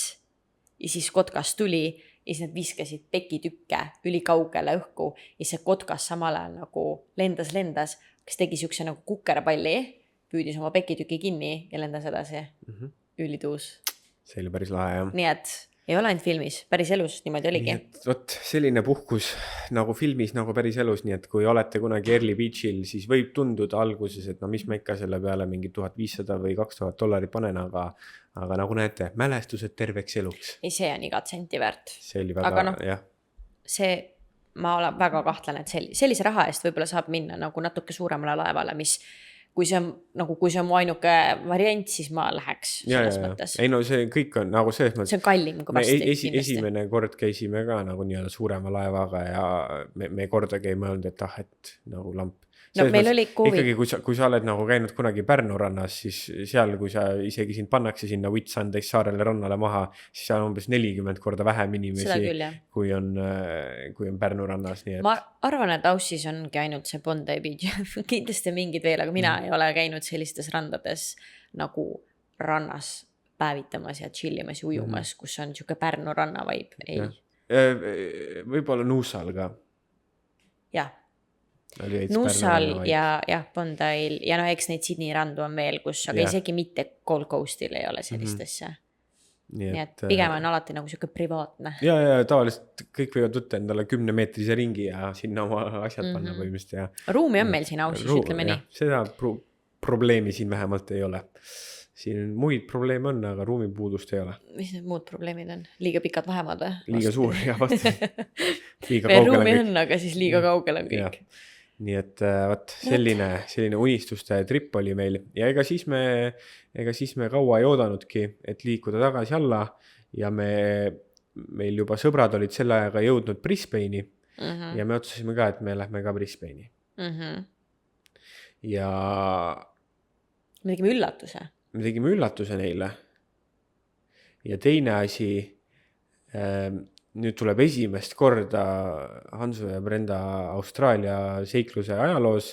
ja siis Kotkast tuli ja siis nad viskasid pekitükke ülikaugele õhku ja see Kotkas samal ajal nagu lendas, kes tegi siukse nagu kukerpalli, püüdis oma pekitüki kinni ja lendas edasi. Ülituus. See oli päris lahe, jah. Nii et ei ole ainult filmis, päris elus niimoodi oligi. Võt, selline puhkus nagu filmis, nagu päris elus, nii et kui olete kunagi Early Beachil, siis võib tunduda alguses, et no mis ma ikka selle peale mingi $1500 või $2000 panen, aga nagu näete, mälestused terveks eluks. Ei, see on igat senti väärt. See oli väga, aga noh, jah. See, ma olen väga kahtlen, et sellise raha eest võib-olla saab minna nagu natuke suuremale laevale, mis kui see on mu ainuke variant, siis ma läheks selles mõttes. Ei no see kõik on nagu selles mõttes. See on kallim kui varsti. Esimene kord käisime ka nagu nii-öelda suurema laevaga ja me kordagi ei mõelnud, et et nagu lamp. No meil oli COVID. Ikkagi kui sa oled nagu käinud kunagi Pärnu rannas, siis seal, kui sa isegi sind pannakse sinna Whitsundays saarele rannale maha, siis seal on umbes 40 korda vähem inimesi, kui on Pärnu rannas. Nii et... Ma arvan, et Aussis ongi ainult see Bondi Beach. Kindlasti mingid veel, aga mina ei ole käinud sellistes randades nagu rannas päevitamas ja chillimas ja ujumas, kus on siuke Pärnu ranna vaib. Ei. Võib-olla Nuusal ka. Jah. Nuusal ja Bondail ja no eks neid Sydney randu on veel, kus, aga isegi mitte Gold Coastil ei ole sellistesse. Nii et pigem on alati nagu siuke privaatne. Ja tavaliselt kõik võivad võtta endale 10-meetrise ringi ja sinna oma asjad panna võimist. Ruumi on meil siin Aussis, ütleme nii. Seda probleemi siin vähemalt ei ole. Siin muid probleeme on, aga ruumipuudust ei ole. Mis need muud probleemid on? Liiga pikad vahemad või? Liiga suur, jah. Meil ruumi on, aga siis liiga kaugel on kõik. Nii et selline unistuste trip oli meil ja ega siis me kaua ei oodanudki, et liikuda tagasi alla ja meil juba sõbrad olid selle ajaga jõudnud Brisbane'i ja me otsusime ka, et me lähme ka Brisbane'i. Ja me tegime üllatuse neile. Ja teine asi, nüüd tuleb esimest korda Hansu ja Brenda Austraalia seikluse ajaloos,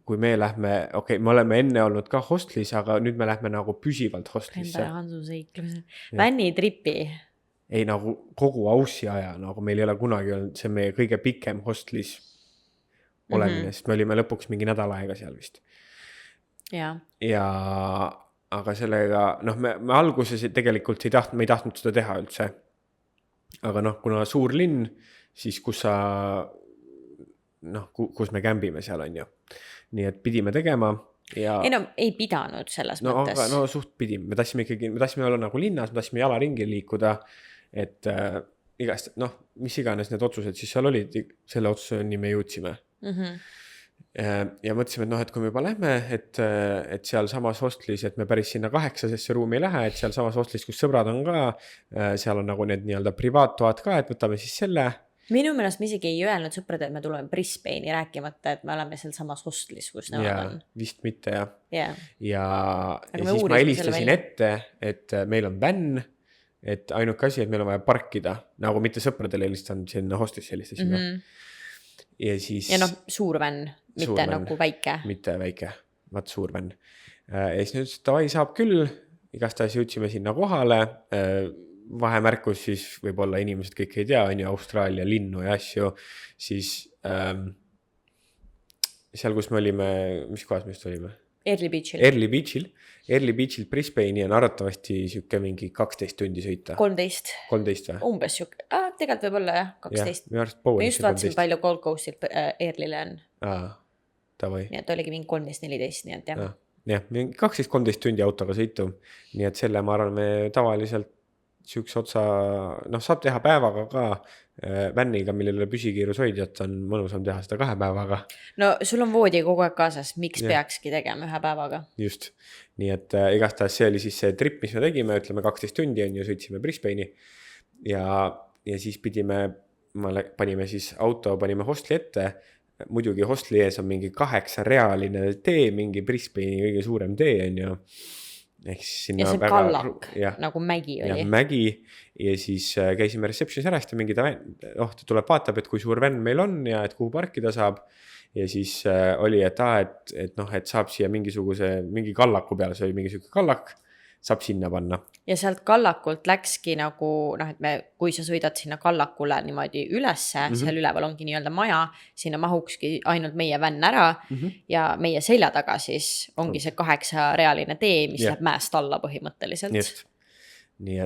kui me lähme, me oleme enne olnud ka hostlis, aga nüüd me lähme nagu püsivalt hostlisse. Brenda ja Hansu seikluse. Vänni tripi. Ei, nagu kogu Aussi aja, nagu meil ei ole kunagi olnud, see meie kõige pikem hostlis olemine, sest me olime lõpuks mingi nädal aega seal vist. Ja aga sellega, me alguses tegelikult me ei tahtnud seda teha üldse. Aga kuna suur linn, siis kus me kämbime seal on ju. Nii et pidime tegema ja... Ei pidanud selles mõttes. No suht pidime. Me tahtsime olla nagu linnas, me tahtsime jalaringi liikuda, et igast, mis iganes need otsused siis seal olid, selle otsuseni me jõudsime. Ja mõtlesime, et kui me juba lähme, et seal samas hostlis, et me päris sinna 8-sesse ruumi ei lähe, et seal samas hostlis, kus sõbrad on ka, seal on nagu need nii-öelda privaattoad ka, et võtame siis selle. Minu meelest me isegi ei öelnud sõprad, et me tuleme Brisbane'i rääkimata, et me oleme seal samas hostlis, kus nemad on. Vist mitte, jah. Ja siis ma helistasin ette, et meil on vänn, et ainuke asi, et meil on vaja parkida, nagu mitte sõpradele helistan, sinna hostlisse helistasin. Ja siis... Ja suur vänn, mitte nagu väike. Mitte väike, vaat suur vänn. Ja siis nüüd tavai saab küll, igastahes jõudsime sinna kohale, vahemärkus siis võib-olla inimesed kõik ei tea, on ju Austraalia linnu ja asju, siis seal, kus me olime, mis kohas me just olime? Early Beachil Brisbane'i on arvatavasti siuke mingi 12 tundi sõita. 13 või? Umbes siuke. Tegelikult võib olla jah, 12. Me just vaatasin palju Gold Coastil Earlyle on. Tavai. Nii et oligi mingi 13-14, nii et jah. Jah, 12-13 tundi autoga sõitu. Nii et selle ma arvan, me tavaliselt siukse otsa, saab teha päevaga ka vänniga, millele püsikiirus hoidjat on mõnusam teha seda 2 päevaga. No sul on voodi kogu aeg kaasas, miks peakski tegema 1 päevaga? Just, nii et igastahes see oli siis see trip, mis me tegime, ütleme 12 tundi on ju, sõitsime Brisbane'i ja siis panime siis auto, panime hostli ette, muidugi hostli ees on mingi 8-realine tee, mingi Brisbane'i kõige suurem tee on ju. Ehk siis sinna ja see väga kallak, ja, nagu mägi ja oli. mägi ja siis käisime receptionis ära, siis ta mingi ta tuleb vaatab, et kui suur vänn meil on ja et kuhu parkida saab. Ja siis oli, et noh, et saab siia mingi kallaku peale, see oli mingi siuke kallak, saab sinna panna. Ja sealt kallakult läkski nagu, noh, et kui sa sõidad sinna kallakule niimoodi ülesse, seal üleval ongi nii-öelda maja, sinna mahukski ainult meie vänn ära ja meie selja taga siis ongi see 8-realine tee, mis läheb mäest alla põhimõtteliselt. Just. Nii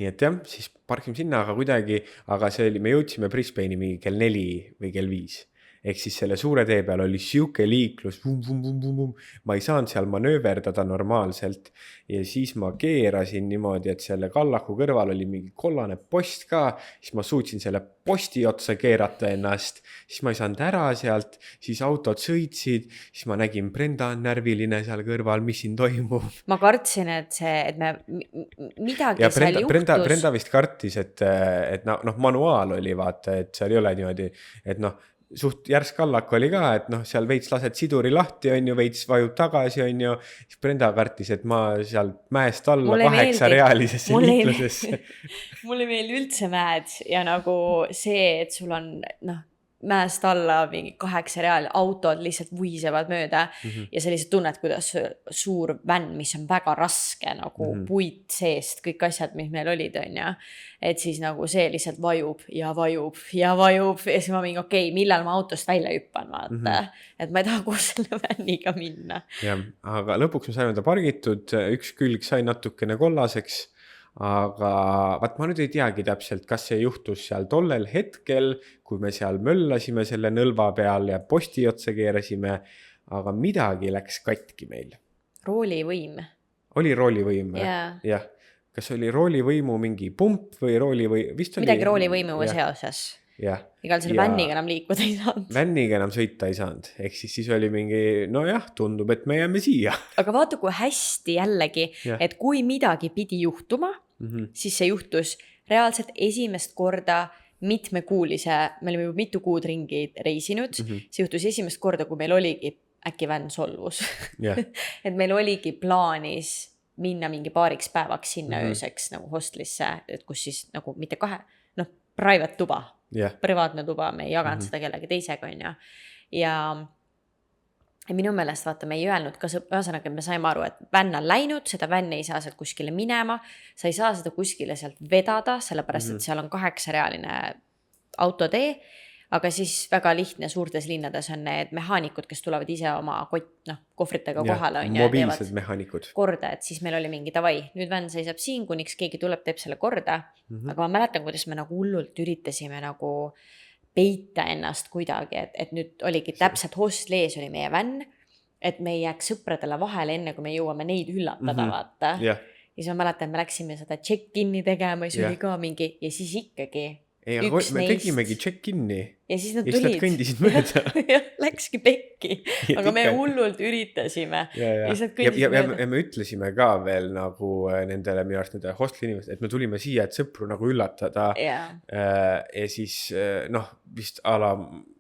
et jah, siis parkime sinna, aga see oli, me jõudsime Brisbane'i mingi kell 4 või kell 5. Ehk siis selle suure tee peal oli siuke liiklus, ma ei saanud seal manööverdada normaalselt ja siis ma keerasin niimoodi, et selle kallaku kõrval oli mingi kollane post ka, siis ma suutsin selle posti otsa keerata ennast, siis ma ei saanud ära sealt, siis autod sõitsid, siis ma nägin Brenda on närviline seal kõrval, mis siin toimub. Ma kartsin, et me midagi ja seal juhtus. Brenda vist kartis, et noh, manuaal oli vaata, et seal ei ole niimoodi, et noh, suht järsk kallak oli ka, et noh, seal veits lased siduri lahti, on ju, veits vajub tagasi, on ju, siis Brenda kartis, et ma seal mäest alla 8-realisesse liiklusesse. Mulle ei meeldi üldse mäed ja nagu see, et sul on, noh, mäest alla mingi 8-real, autod lihtsalt vuisevad mööda ja sa lihtsalt tunned, kuidas suur vänn, mis on väga raske, nagu puit seest, kõik asjad, mis meil olid, on ju. Et siis nagu see lihtsalt vajub ja vajub ja vajub ja siis ma mingi, okei, millal ma autost välja hüppan, vaata. Et ma ei taha koos selle vänniga minna. Jah, aga lõpuks me saime ta pargitud, üks külg sai natukene kollaseks. Aga vaat ma nüüd ei teagi täpselt, kas see juhtus seal tollel hetkel, kui me seal möllasime selle nõlva peal ja posti otsa keerasime, aga midagi läks katki meil. Roolivõim. Oli roolivõim? Jah. Kas oli roolivõimu mingi pump või roolivõim? Midagi roolivõimuga seoses. Igal selle vänniga enam liikuda ei saanud. Vänniga enam sõita ei saanud. Ehk siis oli mingi, nojah, tundub, et me jääme siia. Aga vaata, kui hästi jällegi, et kui midagi pidi juhtuma, siis see juhtus reaalselt esimest korda mitmekuulise, me olime juba mitu kuud ringi reisinud, see juhtus esimest korda, kui meil oligi äkki vänn solvus. Et meil oligi plaanis minna mingi paariks päevaks sinna ööseks nagu hostlisse, et kus siis nagu mitte private tuba, privaatne tuba, me ei jaganud seda kellegi teisega, on ju. Ja minu meelest vaata, me ei öelnud ka, ühesõnaga, me saime aru, et vänn on läinud, seda vänn ei saa sealt kuskile minema, sa ei saa seda kuskile sealt vedada, sellepärast, et seal on 8-realine autotee, aga siis väga lihtne suurtes linnades on need mehaanikud, kes tulevad ise oma kohvritega kohale. Mobiilsed mehaanikud. Korda, et siis meil oli mingi tavai, nüüd vänn seisab siin, kuniks keegi tuleb, teeb selle korda, aga ma mäletan, kuidas me nagu hullult üritasime nagu peita ennast kuidagi, et nüüd oligi täpselt hostli ees oli meie vänn, et me ei jääks sõpradele vahele enne, kui me jõuame neid üllatada, vaata. Ja siis ma mäletan, me läksime seda check-in'i tegema, siis oli ka mingi, ja siis ikkagi üks me neist. Tegimegi check-in'i. Ja siis nad tulid. Ja siis nad kõndisid mööda. Ja läkski pekki, aga me hullult üritasime. Ja me ütlesime ka veel nagu nendele minu arust nende hostli inimesed, et me tulime siia, et sõpru nagu üllatada. Ja siis vist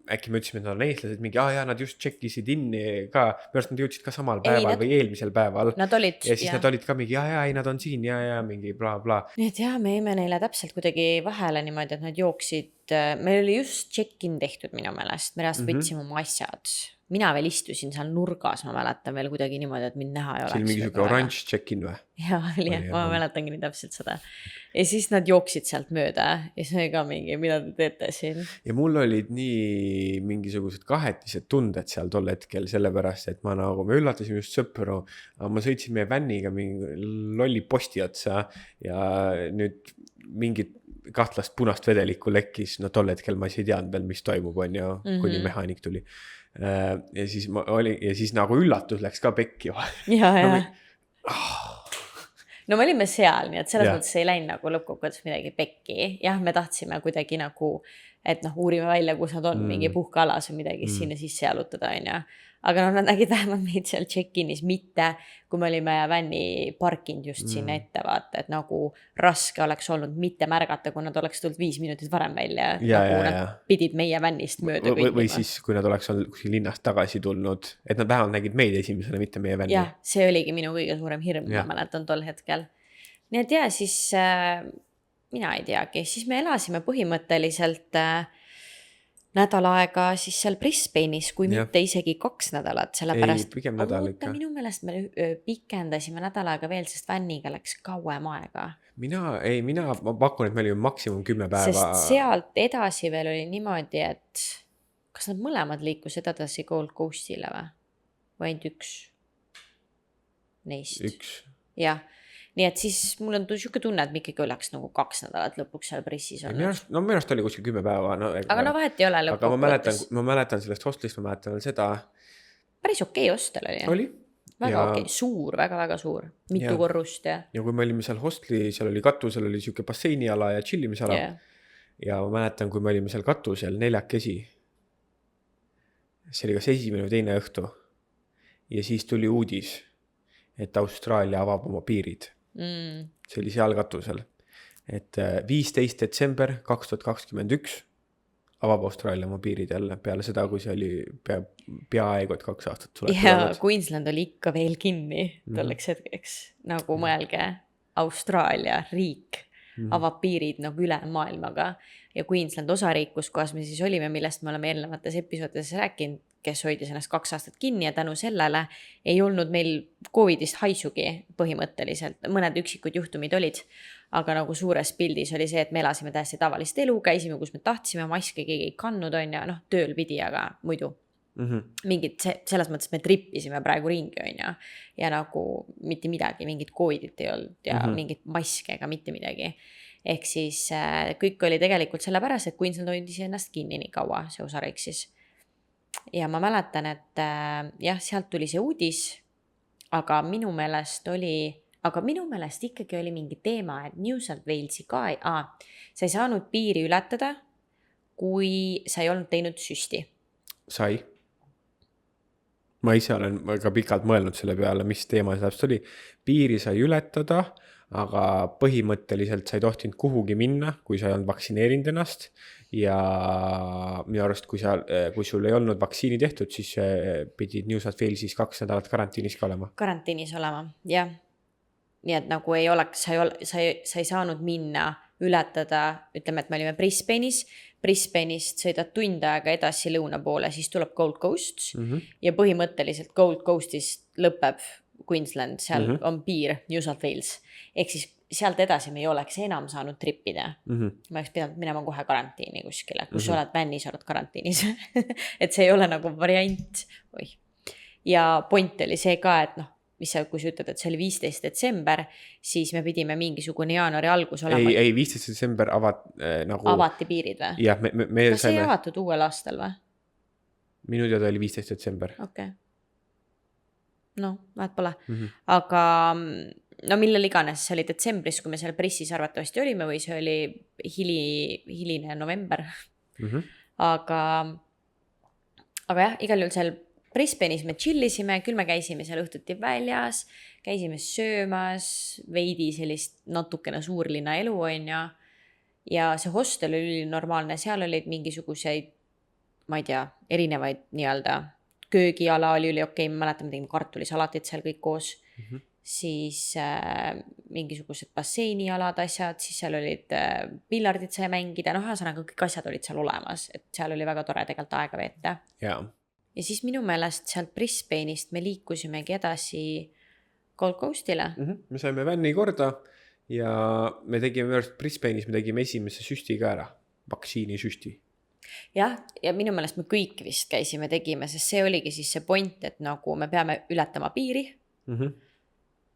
äkki me ütlesime, et nad on eestlased, mingi, nad just tšekkisid inni ka, minu arust nad jõudsid ka samal päeval või eelmisel päeval. Nad olid. Ja siis nad olid ka mingi, nad on siin, mingi bla bla. Nii et me jäime neile täpselt kuidagi vahele niimoodi, et nad jooksid, meil oli just check-in tehtud minu meelest, me reast võtsime oma asjad. Mina veel istusin seal nurgas, ma mäletan veel kuidagi niimoodi, et mind näha ei oleks. See oli mingi siuke oranž check-in või? Jaa, ma mäletangi nii täpselt seda. Ja siis nad jooksid sealt mööda ja see oli ka mingi, mida te teete siin. Ja mul olid nii mingisugused kahetised tunded seal tol hetkel, sellepärast, et me üllatasime just sõpru, aga ma sõitsin meie vänniga mingi lolli posti otsa ja nüüd mingid kahtlast punast vedelikku lekkis, tol hetkel ma ei teadnud veel, mis toimub, on ju, kuni mehaanik tuli. Ja siis nagu üllatus läks ka pekki. Ja. No me olime seal, nii et selles mõttes ei läinud nagu lõppkokkuvõttes midagi pekki. Jah, me tahtsime kuidagi nagu et noh, uurime välja, kus nad on, mingi puhkealas või midagi, sinna sisse jalutada, on ju. Aga noh, nad nägid vähemalt meid seal check-in'is, mitte kui me olime vänni parkinud just sinna ette, vaata, et nagu raske oleks olnud mitte märgata, kui nad oleks tulnud 5 minutit varem välja, nagu nad pidid meie vännist mööda kõndima. Või siis, kui nad oleks olnud kuskil linnast tagasi tulnud, et nad vähemalt nägid meid esimesena, mitte meie vänni. Jah, see oligi minu kõige suurem hirm, ma mäletan tol hetkel. Nii et jah, siis mina ei teagi, siis me elasime põhimõtteliselt nädal aega siis seal Brisbane'is, kui mitte isegi 2 nädalat, sellepärast. Ei, pigem nädal ikka. Minu meelest me pikendasime nädal aega veel, sest vänniga läks kauem aega. Ma pakun, et me olime maksimum 10 päeva. Sest sealt edasi veel oli niimoodi, et kas nad mõlemad liikusid edasi Gold Coastile või? Või ainult üks neist? Üks. Jah. Nii et siis mul on siuke tunne, et me ikkagi oleks nagu 2 nädalat lõpuks seal Brissis olnud. Minu arust oli kuskil 10 päeva. Aga no vahet ei ole lõpuks. Aga ma mäletan sellest hostelist, ma mäletan seda. Päris okei hostel oli. Oli. Väga okei, suur, väga suur. Mitu korrust ja. Ja kui me olime seal hostli, seal oli katusel oli siuke basseiniala ja chillimisala. Ja ma mäletan, kui me olime seal katusel 4-kesi. See oli kas esimene või teine õhtu. Ja siis tuli uudis, et Austraalia avab oma piirid. See oli seal katusel, et 15. detsember 2021 avab Austraalia oma piirid jälle peale seda, kui see oli peaaegu et 2 aastat suletud. Ja Queensland oli ikka veel kinni tolleks hetkeks, nagu mõelge, Austraalia riik avab piirid nagu üle maailmaga ja Queensland osariik, kus kohas me siis olime, millest me oleme eelnevates episoodides rääkinud, kes hoidis ennast 2 aastat kinni ja tänu sellele ei olnud meil COVIDist haisugi põhimõtteliselt. Mõned üksikud juhtumid olid, aga nagu suures pildis oli see, et me elasime täiesti tavalist elu, käisime, kus me tahtsime, maske keegi ei kandnud, on ja noh, tööl pidi, aga muidu. Mingid, selles mõttes me trippisime praegu ringi, on ja nagu mitte midagi, mingit COVIDit ei olnud ja mingit maske ega mitte midagi. Ehk siis kõik oli tegelikult sellepärast, et Queensland hoidis ennast kinni nii kaua, see osariik siis. Ja ma mäletan, et jah, sealt tuli see uudis, aga minu meelest ikkagi oli mingi teema, et New South Walesi ka sa ei saanud piiri ületada, kui sa ei olnud teinud süsti. Sai. Ma ise olen väga pikalt mõelnud selle peale, mis teema see täpselt oli. Piiri sai ületada, aga põhimõtteliselt sa ei tohtinud kuhugi minna, kui sa ei olnud vaktsineerinud ennast. Ja minu arust, kui sul ei olnud vaktsiini tehtud, siis pidid New South Walesis 2 nädalat karantiinis ka olema. Karantiinis olema, jah. Nii et nagu ei oleks, sa ei saanud minna, ületada, ütleme, et me olime Brisbane'ist sõidad tund aega edasi lõuna poole, siis tuleb Gold Coast ja põhimõtteliselt Gold Coast'is lõpeb Queensland, seal on piir New South Wales. Ehk siis sealt edasi me ei oleks enam saanud trippida. Ma oleks pidanud minema kohe karantiini kuskile, kus sa oled vännis, oled karantiinis. Et see ei ole nagu variant. Ja point oli see ka, et noh, kui sa ütled, et see oli 15. detsember, siis me pidime mingisugune jaanuari algus olema. Ei, 15. detsember avati piirid või? Jah, me kas see ei avatud uuel aastal või? Minu teada oli 15. detsember. Okei. No, vahet pole. Aga no millal iganes, see oli detsembris, kui me seal Brissis arvatavasti olime või see oli hiline november. Aga jah, igal juhul seal Brisbane'is me chillisime, küll me käisime seal õhtuti väljas, käisime söömas, veidi sellist natukene suurlinna elu on ja see hostel oli normaalne, seal olid mingisuguseid, ma ei tea, erinevaid nii-öelda köögiala oli okei, ma mäletan, me tegime kartulisalatit seal kõik koos, siis mingisugused basseinialad asjad, siis seal olid pillardid sai mängida, ühesõnaga kõik asjad olid seal olemas, et seal oli väga tore tegelikult aega veeta. Ja siis minu meelest sealt Brisbane'ist me liikusimegi edasi Gold Coastile. Me saime vänni korda ja me tegime Brisbane'is, me tegime esimese süsti ka ära, vaktsiinisüsti. Jah, ja minu meelest me kõik vist tegime, sest see oligi siis see point, et nagu me peame ületama piiri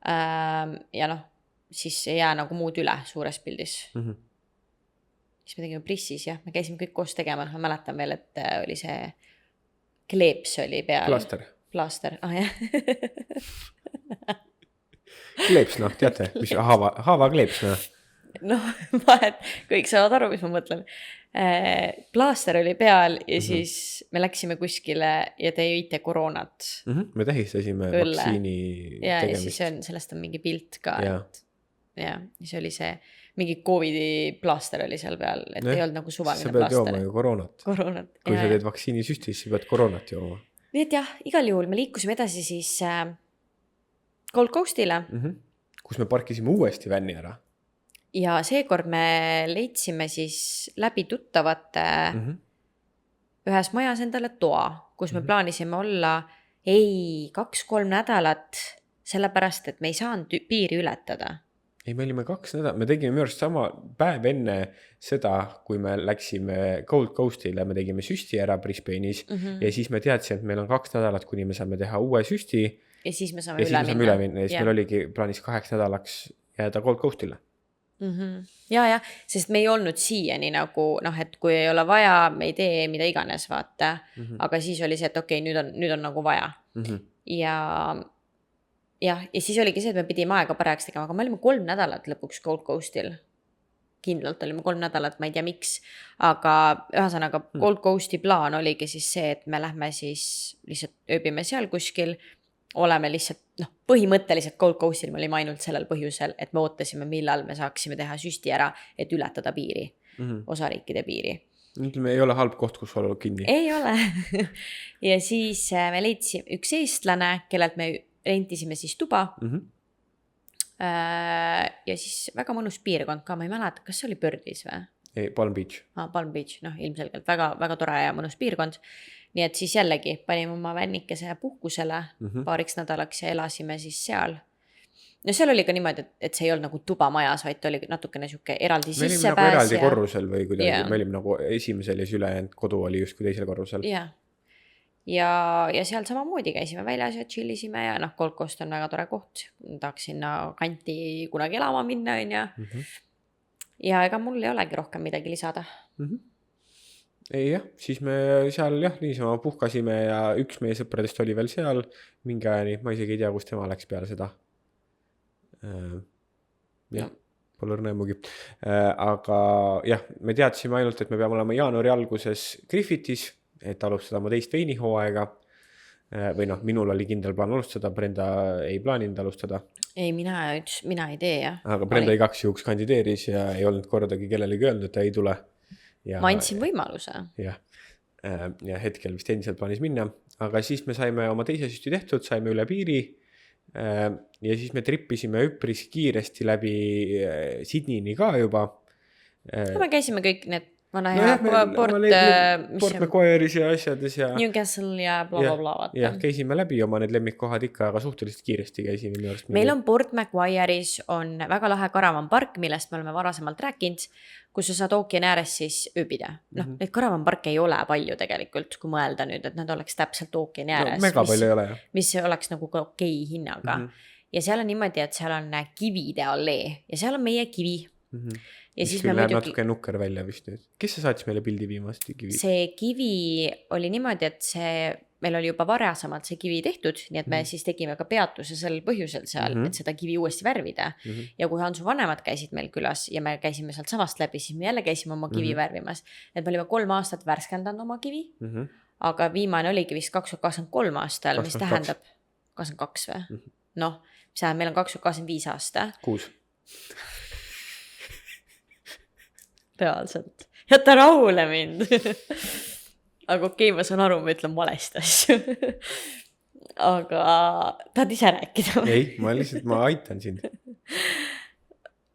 ja noh, siis ei jää nagu muud üle suures pildis. Siis me tegime Brissis, jah, me käisime kõik koos tegema, ma mäletan veel, et oli see kleeps oli peal. Plaaster, jah. Kleeps, noh, teate, mis haava kleeps, noh. Noh, kõik saavad aru, mis ma mõtlen. Plaaster oli peal ja siis me läksime kuskile ja te jõite koroonat Me tähistasime õlle. vaktsiini ja siis tegemist. sellest on mingi pilt ka. Jaa. Ja siis oli see, mingi Covidi plaaster oli seal peal, et ei olnud nagu Sa suvaline pead plaaster. jooma ju koroonat. Kui sa teed vaktsiinisüsti, siis sa pead koroonat jooma. Nii et jah, igal juhul me liikusime edasi siis Gold Coastile. Kus me parkisime uuesti vänni ära. Ja seekord me leidsime siis läbi tuttavate ühes majas endale toa, kus me plaanisime olla 2-3 nädalat, sellepärast, et me ei saanud piiri ületada. Ei, me olime 2 nädalat, me tegime minu arust sama päev enne seda, kui me läksime Gold Coastile, me tegime süsti ära Brisbane'is ja siis me teadsime, et meil on 2 nädalat, kuni me saame teha uue süsti ja siis me saame ja siis me saame üle minna ja siis Ja. meil oligi plaanis 2 nädalaks jääda Gold Coastile. Ja, sest me ei olnud siiani nagu, et kui ei ole vaja, me ei tee mida iganes, vaata. Aga siis oli see, et okei, nüüd on nagu vaja. Ja siis oligi see, et me pidime aega parajaks tegema, aga me olime 3 nädalat lõpuks Gold Coastil. Kindlalt olime 3 nädalat, ma ei tea miks. Aga ühesõnaga Gold Coasti plaan oligi siis see, et me lähme siis lihtsalt ööbime seal kuskil. Oleme lihtsalt, põhimõtteliselt Gold Coastil me olime ainult sellel põhjusel, et me ootasime, millal me saaksime teha süsti ära, et ületada piiri, osariikide piiri. Ütleme, ei ole halb koht, kus olla kinni. Ei ole. Ja siis me leidsime üks eestlane, kellelt me rentisime siis tuba. Ja siis väga mõnus piirkond ka, ma ei mäleta, kas see oli Birdis või? Ei, Palm Beach. Palm Beach, ilmselgelt väga, väga tore ja mõnus piirkond. Nii et siis jällegi panime oma vännikese puhkusele paariks nädalaks ja elasime siis seal. No seal oli ka niimoodi, et see ei olnud nagu tuba majas, vaid oli natukene siuke eraldi sissepääs. Me olime nagu eraldi korrusel või kuidagi, Yeah. me olime nagu esimesel ja siis ülejäänud kodu oli just kui teisel korrusel. Ja seal samamoodi käisime väljas ja chillisime ja Gold Coast on väga tore koht. Tahaks sinna kanti kunagi elama minna, on. Ja ega mul ei olegi rohkem midagi lisada. Ei jah, siis me seal niisama puhkasime ja üks meie sõpradest oli veel seal mingi ajani, ma isegi ei tea, kus tema läks peale seda. Pole õrnemugi. Aga jah, me teadsime ainult, et me peame olema jaanuari alguses Griffithis, et alustada oma teist veinihooaega. Või minul oli kindel plaan alustada, Brenda ei plaaninud alustada. Ei, mina ei tee, jah. Aga Brenda igaks juhuks kandideeris ja ei olnud kordagi kellelegi öelnud, et ta ei tule. Ma andsin võimaluse. Ja hetkel vist endiselt plaanis minna. Aga siis me saime oma teise süsti tehtud, saime üle piiri ja siis me trippisime üpris kiiresti läbi Sydneyni ka juba. Me käisime kõik need vana hea Port Macquare'is ja asjades ja Newcastle ja blablabla. Ja käisime läbi oma need lemmikkohad ikka, aga suhteliselt kiiresti käisime. Meil on Port Macquare'is on väga lahe karavanpark, millest me oleme varasemalt rääkinud, kus sa saad ookeani ääres siis ööbida. Neid karavanparke ei ole palju tegelikult, kui mõelda nüüd, et nad oleks täpselt ookeani ääres. Mega palju ei ole. Mis oleks nagu ka okei hinnaga. Ja seal on niimoodi, et seal on kivide allee ja seal on meie kivi. Ja siis me läheb natuke nukker välja vist nüüd. Kes sa saatis meile pildi viimasti kivi? See kivi oli niimoodi, et meil oli juba varasemalt see kivi tehtud, nii et me siis tegime ka peatuse sellel põhjusel seal, et seda kivi uuesti värvida. Ja kui Hansu vanemad käisid meil külas ja me käisime sealt samast läbi, siis me jälle käisime oma kivi värvimas. Et me olime 3 aastat värskendanud oma kivi, aga viimane oligi vist 2023 aastal, mis tähendab 22 või? Meil on 2025 aasta. 6. Reaalselt. Jäta rahule mind. Aga okei, ma saan aru, ma ütlen valesti asju. Aga tahad ise rääkida? Ei, ma aitan sind.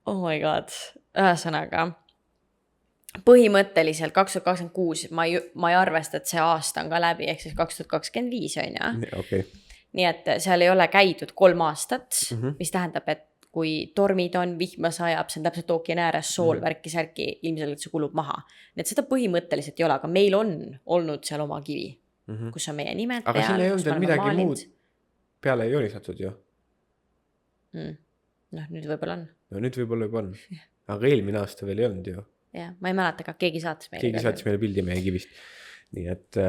Oh my god. Ühesõnaga, põhimõtteliselt 2026 ma ei arvesta, et see aasta on ka läbi, ehk siis 2025 on ja. Okay. Nii et seal ei ole käidud 3 aastat, mis tähendab, et kui tormid on, vihma sajab, see on täpselt ookeani ääres, sool, värki, särki, ilmselgelt see kulub maha. Nii et seda põhimõtteliselt ei ole, aga meil on olnud seal oma kivi, kus on meie nimed peal. Aga siin ei olnud midagi muud peale ei joonisatud ju. Nüüd võib-olla on. No nüüd võib-olla juba on. Aga eelmine aasta veel ei olnud ju. Ja, ma ei mäleta ka, keegi saatis meile pildi meie kivist. Nii et...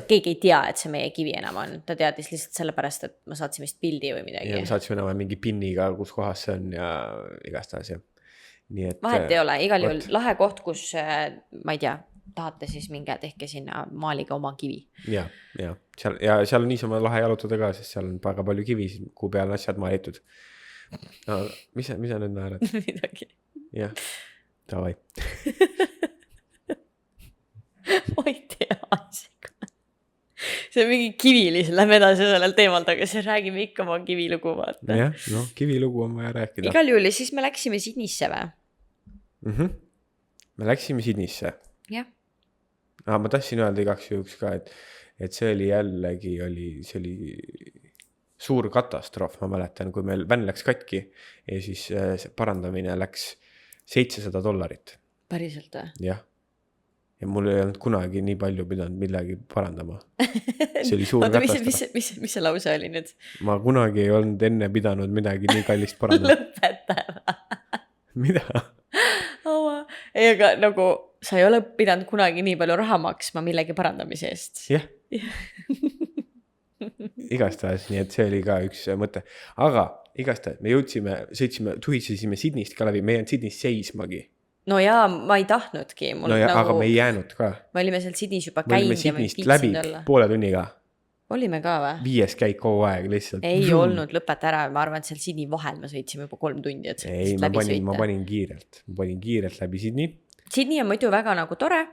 keegi ei tea, et see meie kivi enam on. Ta teadis lihtsalt sellepärast, et ma saatsin vist pildi või midagi. Ja me saatsime enam mingi pinniga, kus kohas see on ja igastahes. nii et vahet ei ole, igal juhul vot. lahe koht, kus ma ei tea, tahate siis minge, tehke sinna maalige oma kivi. ja seal on niisama lahe jalutada ka, sest seal on väga palju kivisid, kuhu peal on asjad maalitud. No, mis sa nüüd naerad? Midagi. jah, davai. Ma ei tea asjaga. See on mingi kivilis, lähme edasi sellel teemalt, aga siis räägime ikka oma kivilugu, vaata. jah, noh, kivilugu on vaja rääkida. Igal juhul, siis me läksime Sydneysse või? Me läksime Sydneysse. Jah. Ma tahtsin öelda igaks juhuks ka, et see oli jällegi, see oli suur katastroof, ma mäletan, kui meil vänn läks katki ja siis see parandamine läks $700. Päriselt või? jah. Ja mul ei olnud kunagi nii palju pidanud midagi parandama. See oli suur katastroof. Mis see lause oli nüüd? Ma kunagi ei olnud enne pidanud midagi nii kallist parandama. Lõpeta ära. Mida? Ei, aga nagu sa ei ole pidanud kunagi nii palju raha maksma millegi parandamise eest. jah. Igastahes, nii et see oli ka üks mõte. Aga igastahes me sõitsime, tuhisesime Sydneyst ka läbi, me ei jäänud Sydneyst seismagi. No jaa, ma ei tahtnudki. Aga me ei jäänud ka. Me olime seal Sydneys juba me olime käinud ja me Sydneyst läbi poole tunniga. Olime ka või? 5 käik kogu aeg lihtsalt. Ei olnud, lõpeta ära. Ma arvan, et seal Sydney vahel me sõitsime juba 3 tundi. Ei, ma panin kiirelt. Ma panin kiirelt läbi Sydney. Sydney on muidu väga nagu tore.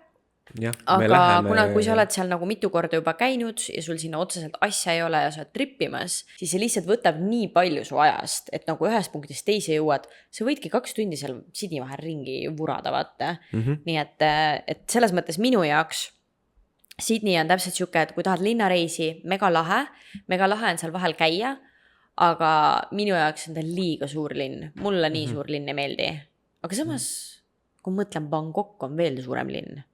Ja, aga kui sa oled seal nagu mitu korda juba käinud ja sul sinna otseselt asja ei ole ja sa oled trippimas, siis see lihtsalt võtab nii palju su ajast, et nagu ühest punktist teise jõuad, sa võidki 2 tundi seal Sydney vahel ringi vurada, vaata. Nii et selles mõttes minu jaoks Sydney on täpselt siuke, et kui tahad linnareisi, mega lahe on seal vahel käia, aga minu jaoks on ta liiga suur linn. Mulle nii suur linn ei meeldi. Aga samas, kui mõtlen, Bangkok on veel suurem linn.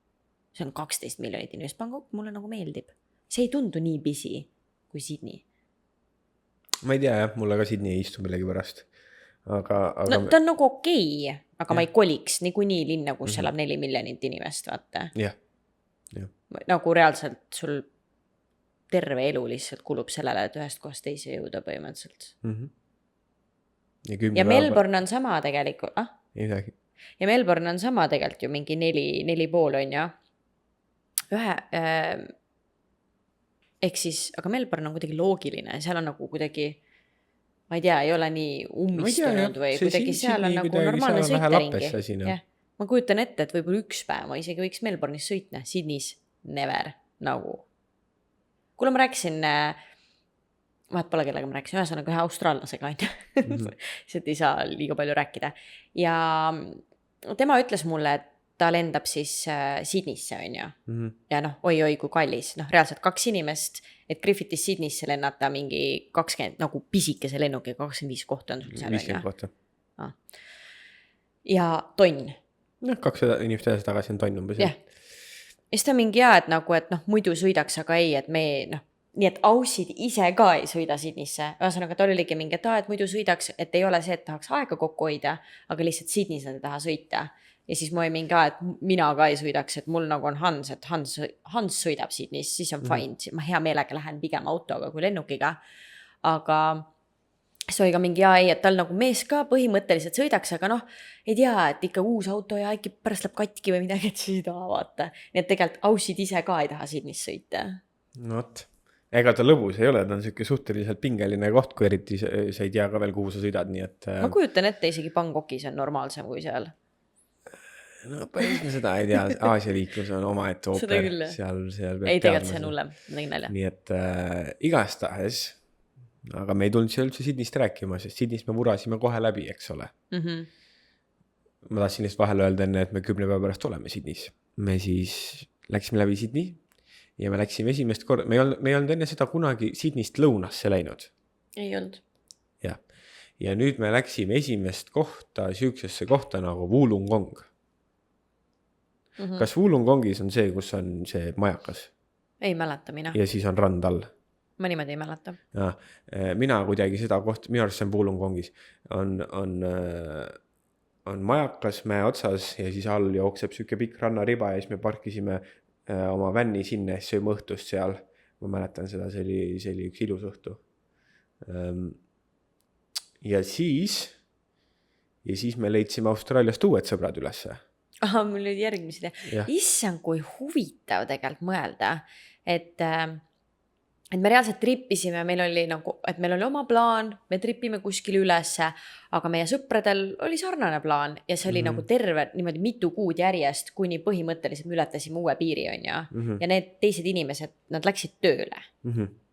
See on 12 miljonit inimest. Bangkok mulle nagu meeldib. See ei tundu nii busy kui Sydney. Ma ei tea jah, mulle ka Sydney ei istu millegi pärast. Aga no, ta on nagu okei, aga ma ei koliks niikuinii linna, kus elab 4 miljonit inimest, vaata. jah. Nagu reaalselt sul terve elu lihtsalt kulub sellele, et ühest kohast teise jõuda põhimõtteliselt. Ja Melbourne on sama tegelikult. Ja Melbourne on sama tegelikult ju mingi 4,5 on ja. Ehk siis, aga Melbourne on kuidagi loogiline, seal on nagu kuidagi, ma ei tea, ei ole nii ummistunud või kuidagi seal on nagu normaalne sõiteringi. Ma kujutan ette, et võib-olla üks päev ma isegi võiks Melbourne'is sõitna, Sydney's never, nagu. Kuule ma rääkisin, vahet pole kellega ma rääkisin, ühesõnaga ühe austraallasega on, sest ei saa liiga palju rääkida. Ja tema ütles mulle, et ta lendab siis Sydneysse, on ju. Ja noh, oi, kui kallis. Noh, reaalselt 2 inimest, et Griffithis Sydneysse lennata mingi 20, nagu pisikese lennuki, 25 kohta on sul seal. 50 kohta. Ja tonn. No, 2 inimest edasi tagasi on tonn umbes. Ja siis ta mingi et muidu sõidaks, aga ei, et me, nii et ausid ise ka ei sõida Sydneysse. Ühesõnaga, ta oligi mingi, et muidu sõidaks, et ei ole see, et tahaks aega kokku hoida, aga lihtsalt Sydney's nad ei taha sõita. Ja siis ma ei mingi, et mina ka ei sõidaks, et mul nagu on Hans, et Hans sõidab Sydney's, siis on fine. Ma hea meelega lähen pigem autoga kui lennukiga. Aga see oli ka mingi et tal nagu mees ka põhimõtteliselt sõidaks, aga noh, ei tea, et ikka uus auto ja ikka pärast läheb katki või midagi, et siis ei taha vaata. Nii et tegelikult ausid ise ka ei taha Sydney's sõita. No võt. Ega ta lõbus ei ole, ta on selline suhteliselt pingeline koht, kui eriti sa ei tea ka veel, kuhu sa sõidad, nii et... Ma kujutan ette isegi Bangkokis on normaalsem kui seal. No päris me seda ei tea, Aasia liiklus on oma ette ooper. Seda küll, seal ei tegelikult see on hullem, nägin nalja. Nii et igastahes, aga me ei tulnud siia üldse Sydneyst rääkima, sest Sydneyst me vurasime kohe läbi, eks ole. Ma tahtsin lihtsalt vahel öelda enne, et me 10 päeva pärast oleme Sydneys. Me siis läksime läbi Sydney ja me läksime esimest korda, me ei olnud enne seda kunagi Sydneyst lõunasse läinud. Ei olnud. Ja nüüd me läksime esimest kohta, süüksesse kohta nagu Wollongong. Kas Wollongongis on see, kus on see majakas? Ei mäleta mina. Ja siis on rand all. Ma niimoodi ei mäleta. Mina kuidagi seda kohta, minu arust see on Wollongongis, on majakas mäe otsas ja siis all jookseb süke pikk rannariba ja siis me parkisime oma vänni sinna ja sööme õhtust seal. Ma mäletan seda, see oli üks ilus õhtu. Ja siis ja siis me leidsime Austraaliast uued sõbrad ülesse. Mul olid järgmised. Jah. Issand, kui huvitav tegelikult mõelda, et me reaalselt trippisime, meil oli nagu, et meil oli oma plaan, me tripime kuskile ülesse, aga meie sõpradel oli sarnane plaan ja see oli nagu terve niimoodi mitu kuud järjest, kuni põhimõtteliselt me ületasime uue piiri, on ju. Ja need teised inimesed, nad läksid tööle.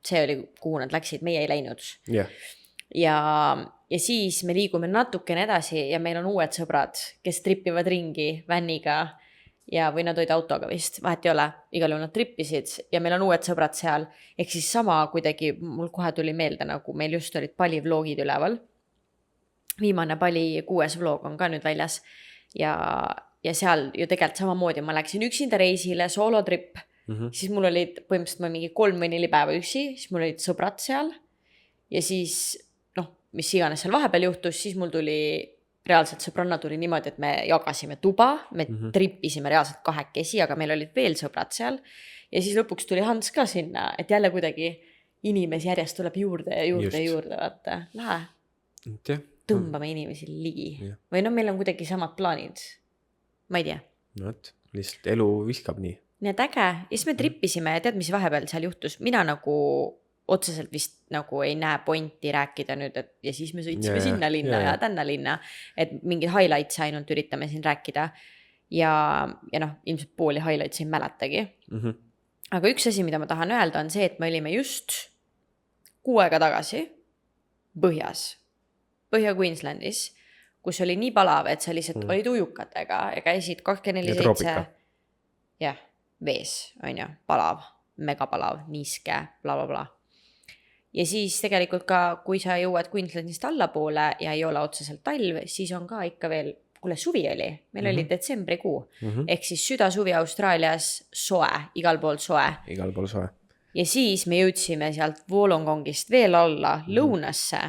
See oli, kuhu nad läksid, meie ei läinud. Jah. Ja siis me liigume natukene edasi ja meil on uued sõbrad, kes tripivad ringi vänniga ja või nad olid autoga vist, vahet ei ole, igal juhul nad trippisid ja meil on uued sõbrad seal. Ehk siis sama kuidagi, mul kohe tuli meelde, nagu meil just olid Pali vlogid üleval. Viimane Pali 6. vlog on ka nüüd väljas ja seal ju tegelikult samamoodi, ma läksin üksinda reisile, soolotrip, siis mul olid põhimõtteliselt ma mingi 3 või 4 päeva üksi, siis mul olid sõbrad seal ja siis mis iganes seal vahepeal juhtus, siis mul tuli reaalselt sõbranna tuli niimoodi, et me jagasime tuba, me trippisime reaalselt 2 aga meil olid veel sõbrad seal ja siis lõpuks tuli Hans ka sinna, et jälle kuidagi inimesi järjest tuleb juurde ja juurde, vaata, lähe. Tõmbame inimesi ligi. Või meil on kuidagi samad plaanid. Ma ei tea. Lihtsalt elu viskab nii. Nii et äge. Ja siis me trippisime ja tead, mis vahepeal seal juhtus. Mina nagu otseselt vist nagu ei näe pointi rääkida nüüd, et ja siis me sõitsime sinna linna ja tänna linna, et mingid highlights ainult üritame siin rääkida ja ilmselt pooli highlights ei mäletagi. Aga üks asi, mida ma tahan öelda, on see, et me olime just 6 aega tagasi Põhja-Queenslandis, kus oli nii palav, et sa lihtsalt olid ujukatega ja käisid 24/7 vees, on ju, palav, megapalav, niiske, bla bla bla. Ja siis tegelikult ka, kui sa jõuad Queenslandist allapoole ja ei ole otseselt talv, siis on ka ikka veel, kuule suvi oli, meil oli detsembrikuu, ehk siis südasuvi Austraalias soe, igal pool soe. Igal pool soe. Ja siis me jõudsime sealt Wollongongist veel alla lõunasse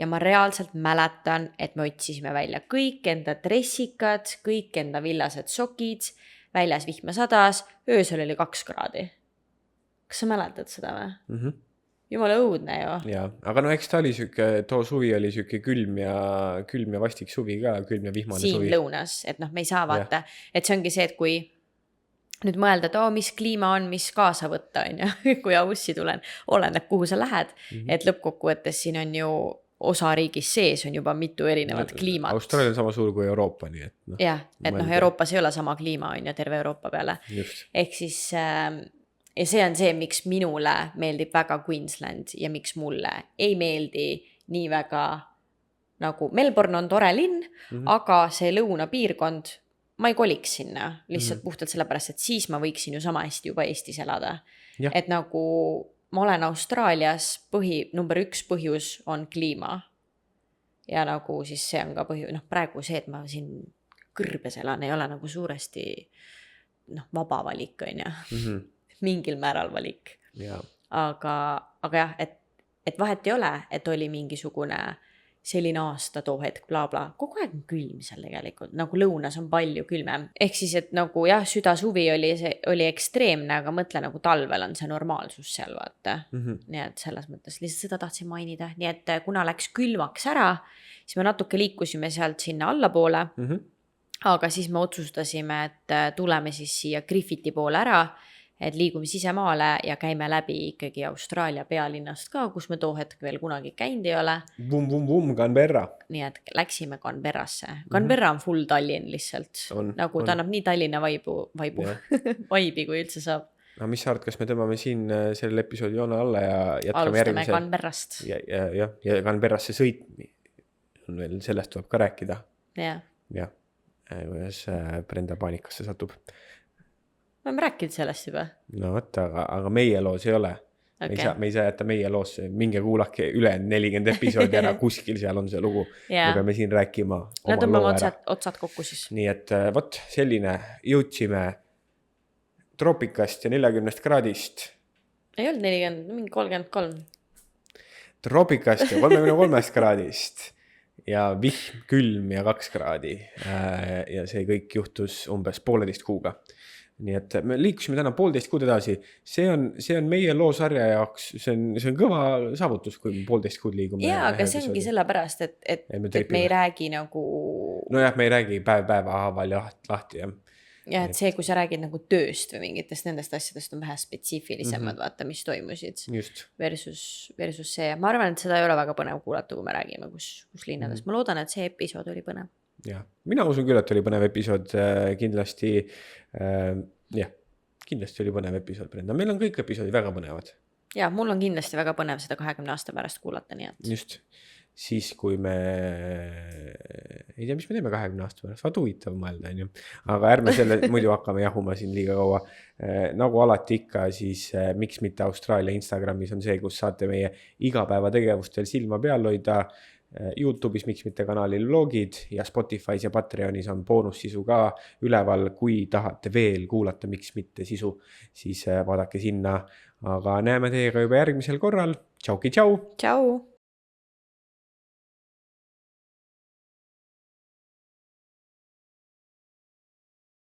ja ma reaalselt mäletan, et me otsisime välja kõik enda dressikad, kõik enda villased sokid, väljas vihma sadas, öösel oli 2 kraadi. Kas sa mäletad seda või? Jumala õudne ju. Jaa, aga eks ta oli süke, too suvi oli süke külm ja vastik suvi ka, külm ja vihmane siin suvi. Siin lõunas, et me ei saa vaata, et see ongi see, et kui nüüd mõelda, et mis kliima on, mis kaasa võtta, on ju, kui Aussi tulen, oleneb, kuhu sa lähed, et lõppkokkuvõttes siin on ju osa riigis sees on juba mitu erinevat kliimat. Austraalia on sama suur kui Euroopa, nii et jah, et Euroopas ei ole sama kliima, on ju, terve Euroopa peale. Just. Ehk siis ja see on see, miks minule meeldib väga Queensland ja miks mulle ei meeldi nii väga nagu Melbourne on tore linn, aga see lõunapiirkond, ma ei koliks sinna lihtsalt puhtalt sellepärast, et siis ma võiksin ju sama hästi juba Eestis elada. Ja. Et nagu ma olen Austraalias number 1 põhjus on kliima ja nagu siis see on ka põhjus, praegu see, et ma siin kõrbes elan, ei ole nagu suuresti vaba valik, on ju. Mingil määral valik. Aga jah, et vahet ei ole, et oli mingisugune selline aasta too hetk, bla bla. Kogu aeg on külm seal tegelikult, nagu lõunas on palju külmem. Ehk siis, et nagu jah, südasuvi oli ekstreemne, aga mõtle nagu talvel on see normaalsus seal, vaata. Nii et selles mõttes lihtsalt seda tahtsin mainida. Nii et kuna läks külmaks ära, siis me natuke liikusime sealt sinna allapoole. Aga siis me otsustasime, et tuleme siis siia Griffiti poole ära, et liigume sisemaale ja käime läbi ikkagi Austraalia pealinnast ka, kus me too hetk veel kunagi käinud ei ole. Canberra. Nii et läksime Canberrasse. Canberra on full Tallinn lihtsalt. Nagu ta annab nii Tallinna vaibi, kui üldse saab. No, mis sa arvad, kas me tõmbame siin selle episoodi joone alla ja jätkame alustame järgmise? Canberrast. Ja Canberrasse sõit. Sellest tuleb ka rääkida. Ja. Kuidas Brenda paanikasse satub. Me oleme rääkinud sellest juba. No võtta, aga meie loos ei ole. Okay. Me ei saa jätta meie loosse. Minge kuulake üle 40 episoodi ära, kuskil seal on see lugu. Me peame siin rääkima oma loo ära. Otsad kokku siis. Nii et võt, selline jõudsime troopikast ja 40 kraadist. Ei olnud 40, mingi 33. Troopikast ja 33 kraadist. Ja vihm, külm ja 2 kraadi. Ja see kõik juhtus umbes 1,5 kuuga. nii et me liikusime täna 1,5 kuud edasi. See on meie loosarja jaoks, see on kõva saavutus, kui me 1,5 kuud liigume. Jaa, aga see ongi sellepärast, et me ei räägi nagu... Nojah, me ei räägi päeva haaval lahti, jah. Ja, et see, kui sa räägid nagu tööst või mingitest nendest asjadest on vähe spetsiifilisemad, vaata, mis toimusid. Just. Versus see. Ma arvan, et seda ei ole väga põnev kuulata, kui me räägime, kus linnades. Ma loodan, et see episood oli põnev. Ja, mina usun küll, et oli põnev episood kindlasti. Kindlasti oli põnev episood, Brenda. Meil on kõik episoodid väga põnevad. Ja, mul on kindlasti väga põnev seda 20 aasta pärast kuulata, nii et. Just. Siis, kui me ei tea, mis me teeme 20 aasta pärast, vaat huvitav mõelda, on ju. Aga ärme selle muidu hakkame jahuma siin liiga kaua. Nagu alati ikka, siis miks mitte Austraalia Instagramis on see, kus saate meie igapäevategevustel silma peal hoida. YouTube'is miks mitte kanalil vlogid ja Spotify's ja Patreonis on boonussisu ka üleval. Kui tahate veel kuulata miks mitte sisu, siis vaadake sinna. Aga näeme teiega juba järgmisel korral. Tšauki, tšau! Tšau!